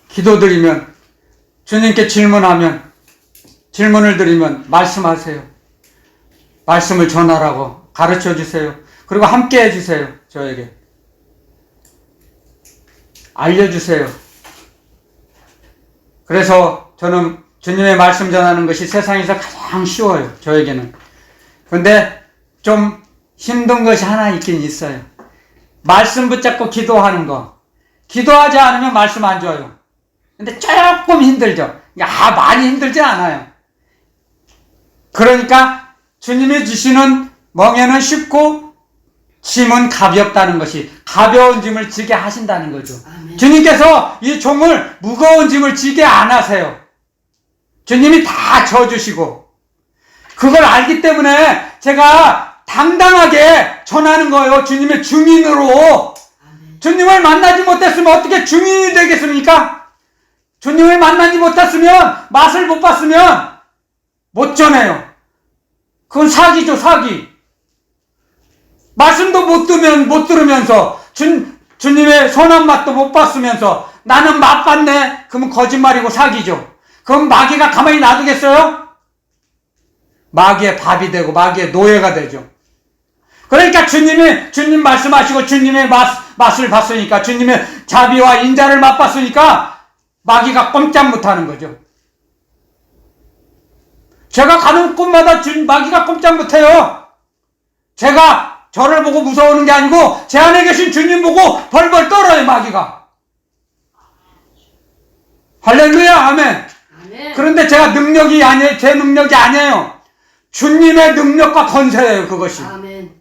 기도드리면, 주님께 질문을 드리면 말씀하세요. 말씀을 전하라고 가르쳐 주세요. 그리고 함께 해주세요. 저에게 알려주세요. 그래서 저는 주님의 말씀 전하는 것이 세상에서 가장 쉬워요. 저에게는. 근데 좀 힘든 것이 하나 있긴 있어요. 말씀 붙잡고 기도하는 거. 기도하지 않으면 말씀 안 줘요. 근데 조금 힘들죠. 많이 힘들지 않아요. 그러니까 주님이 주시는 멍에는 쉽고 짐은 가볍다는 것이, 가벼운 짐을 지게 하신다는 거죠. 아멘. 주님께서 이 종을 무거운 짐을 지게 안 하세요. 주님이 다 져주시고, 그걸 알기 때문에 제가 당당하게 전하는 거예요. 주님의 증인으로. 주님을 만나지 못했으면 어떻게 증인이 되겠습니까? 주님을 만나지 못했으면, 맛을 못 봤으면 못 전해요. 그건 사기죠, 사기. 말씀도 못 들으면서 주님의 선한 맛도 못 봤으면서 나는 맛봤네. 그러면 거짓말이고 사기죠. 그럼 마귀가 가만히 놔두겠어요? 마귀의 밥이 되고 마귀의 노예가 되죠. 그러니까 주님 말씀하시고 주님의 맛을 봤으니까, 주님의 자비와 인자를 맛봤으니까 마귀가 꼼짝 못하는 거죠. 제가 가는 곳마다 마귀가 꼼짝 못해요. 제가 저를 보고 무서워하는 게 아니고 제 안에 계신 주님 보고 벌벌 떨어요, 마귀가. 할렐루야, 아멘. 아멘. 그런데 제 능력이 아니에요. 주님의 능력과 권세예요, 그것이. 아멘.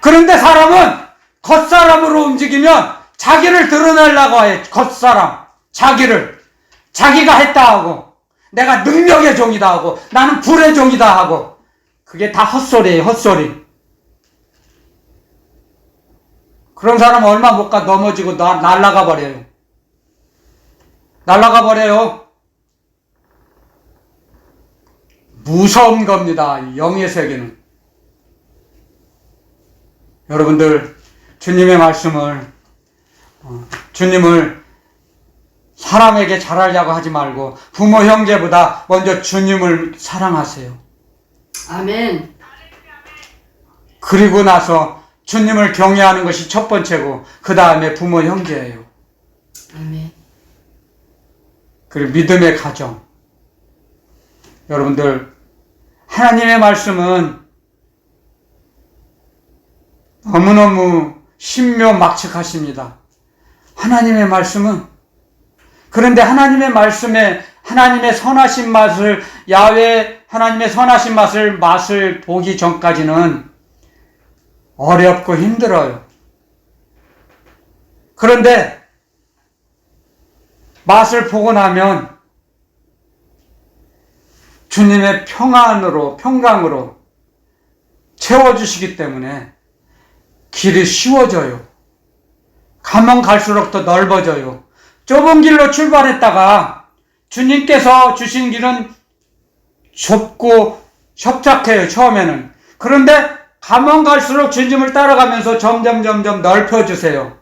그런데 사람은 겉사람으로 움직이면 자기를 드러내려고 해. 겉사람. 자기가 했다 하고, 내가 능력의 종이다 하고, 나는 불의 종이다 하고, 그게 다 헛소리예요, 헛소리. 그런 사람은 얼마 못 가 넘어지고 날아가 버려요. 무서운 겁니다, 영의 세계는. 여러분들, 주님의 말씀을, 주님을 사람에게 잘하려고 하지 말고 부모 형제보다 먼저 주님을 사랑하세요. 아멘. 그리고 나서 주님을 경외하는 것이 첫 번째고 그 다음에 부모 형제예요. 아멘. 그리고 믿음의 가정. 여러분들, 하나님의 말씀은 너무너무 신묘막측하십니다. 하나님의 말씀은, 그런데 하나님의 말씀에 하나님의 선하신 맛을, 하나님의 선하신 맛을 보기 전까지는 어렵고 힘들어요. 그런데 맛을 보고 나면 주님의 평강으로 채워주시기 때문에 길이 쉬워져요. 가면 갈수록 더 넓어져요. 좁은 길로 출발했다가 주님께서 주신 길은 좁고 협착해요, 처음에는. 그런데 가면 갈수록 주님을 따라가면서 점점 넓혀주세요.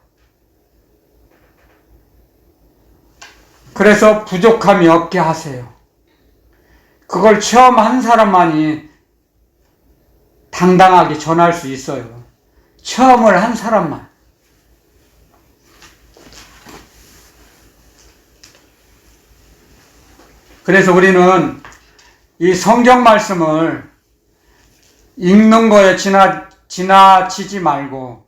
그래서 부족함이 없게 하세요. 그걸 체험한 사람만이 당당하게 전할 수 있어요. 체험을 한 사람만. 그래서 우리는 이 성경 말씀을 읽는 거에 지나치지 말고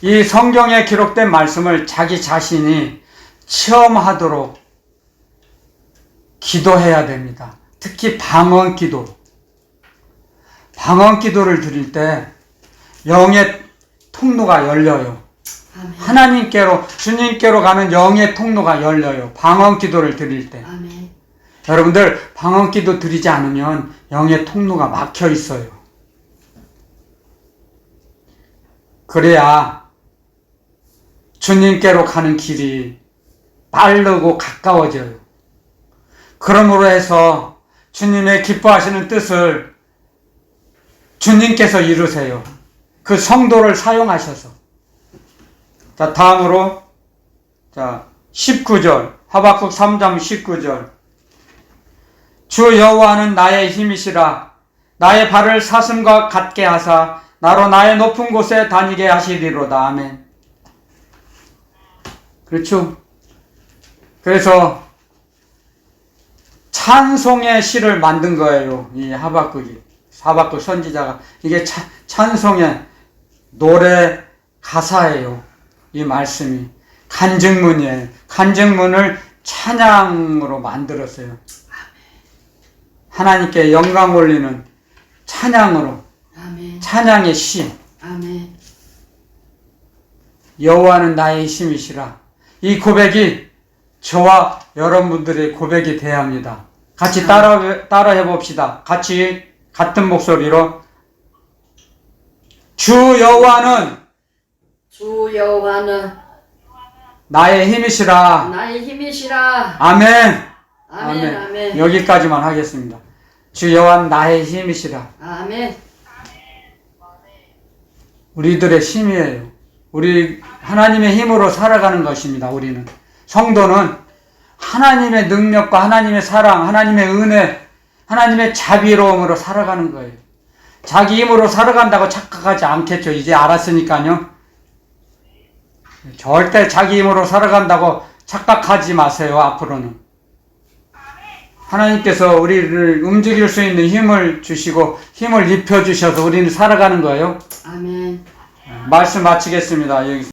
이 성경에 기록된 말씀을 자기 자신이 체험하도록 기도해야 됩니다. 특히 방언 기도. 방언 기도를 드릴 때 영의 통로가 열려요. 아멘. 하나님께로, 주님께로 가는 영의 통로가 열려요. 방언 기도를 드릴 때. 아멘. 여러분들 방언 기도 드리지 않으면 영의 통로가 막혀 있어요. 그래야 주님께로 가는 길이 빠르고 가까워져요. 그러므로 해서 주님의 기뻐하시는 뜻을 주님께서 이루세요. 그 성도를 사용하셔서. 자, 다음으로 19절 하박국 3장 19절 주 여호와는 나의 힘이시라 나의 발을 사슴과 같게 하사 나로 나의 높은 곳에 다니게 하시리로다. 아멘. 그렇죠? 그래서 찬송의 시를 만든 거예요. 이 하박국 선지자가. 이게 찬송의 노래 가사예요. 이 말씀이. 간증문이에요. 간증문을 찬양으로 만들었어요. 하나님께 영광 올리는 찬양으로. 아멘. 찬양의 시. 아멘. 여호와는 나의 힘이시라. 이 고백이 저와 여러분들의 고백이 돼야 합니다. 같이 따라 해봅시다. 같이 같은 목소리로 주 여호와는 주 여호와는 나의 힘이시라. 나의 힘이시라. 아멘. 아멘. 아멘. 여기까지만 하겠습니다. 주 여호와는 나의 힘이시라. 아멘. 우리들의 힘이에요. 우리 하나님의 힘으로 살아가는 것입니다. 우리는 성도는 하나님의 능력과 하나님의 사랑, 하나님의 은혜, 하나님의 자비로움으로 살아가는 거예요. 자기 힘으로 살아간다고 착각하지 않겠죠. 이제 알았으니까요. 절대 자기 힘으로 살아간다고 착각하지 마세요. 앞으로는 하나님께서 우리를 움직일 수 있는 힘을 주시고 힘을 입혀주셔서 우리는 살아가는 거예요. 아멘. 말씀 마치겠습니다. 여기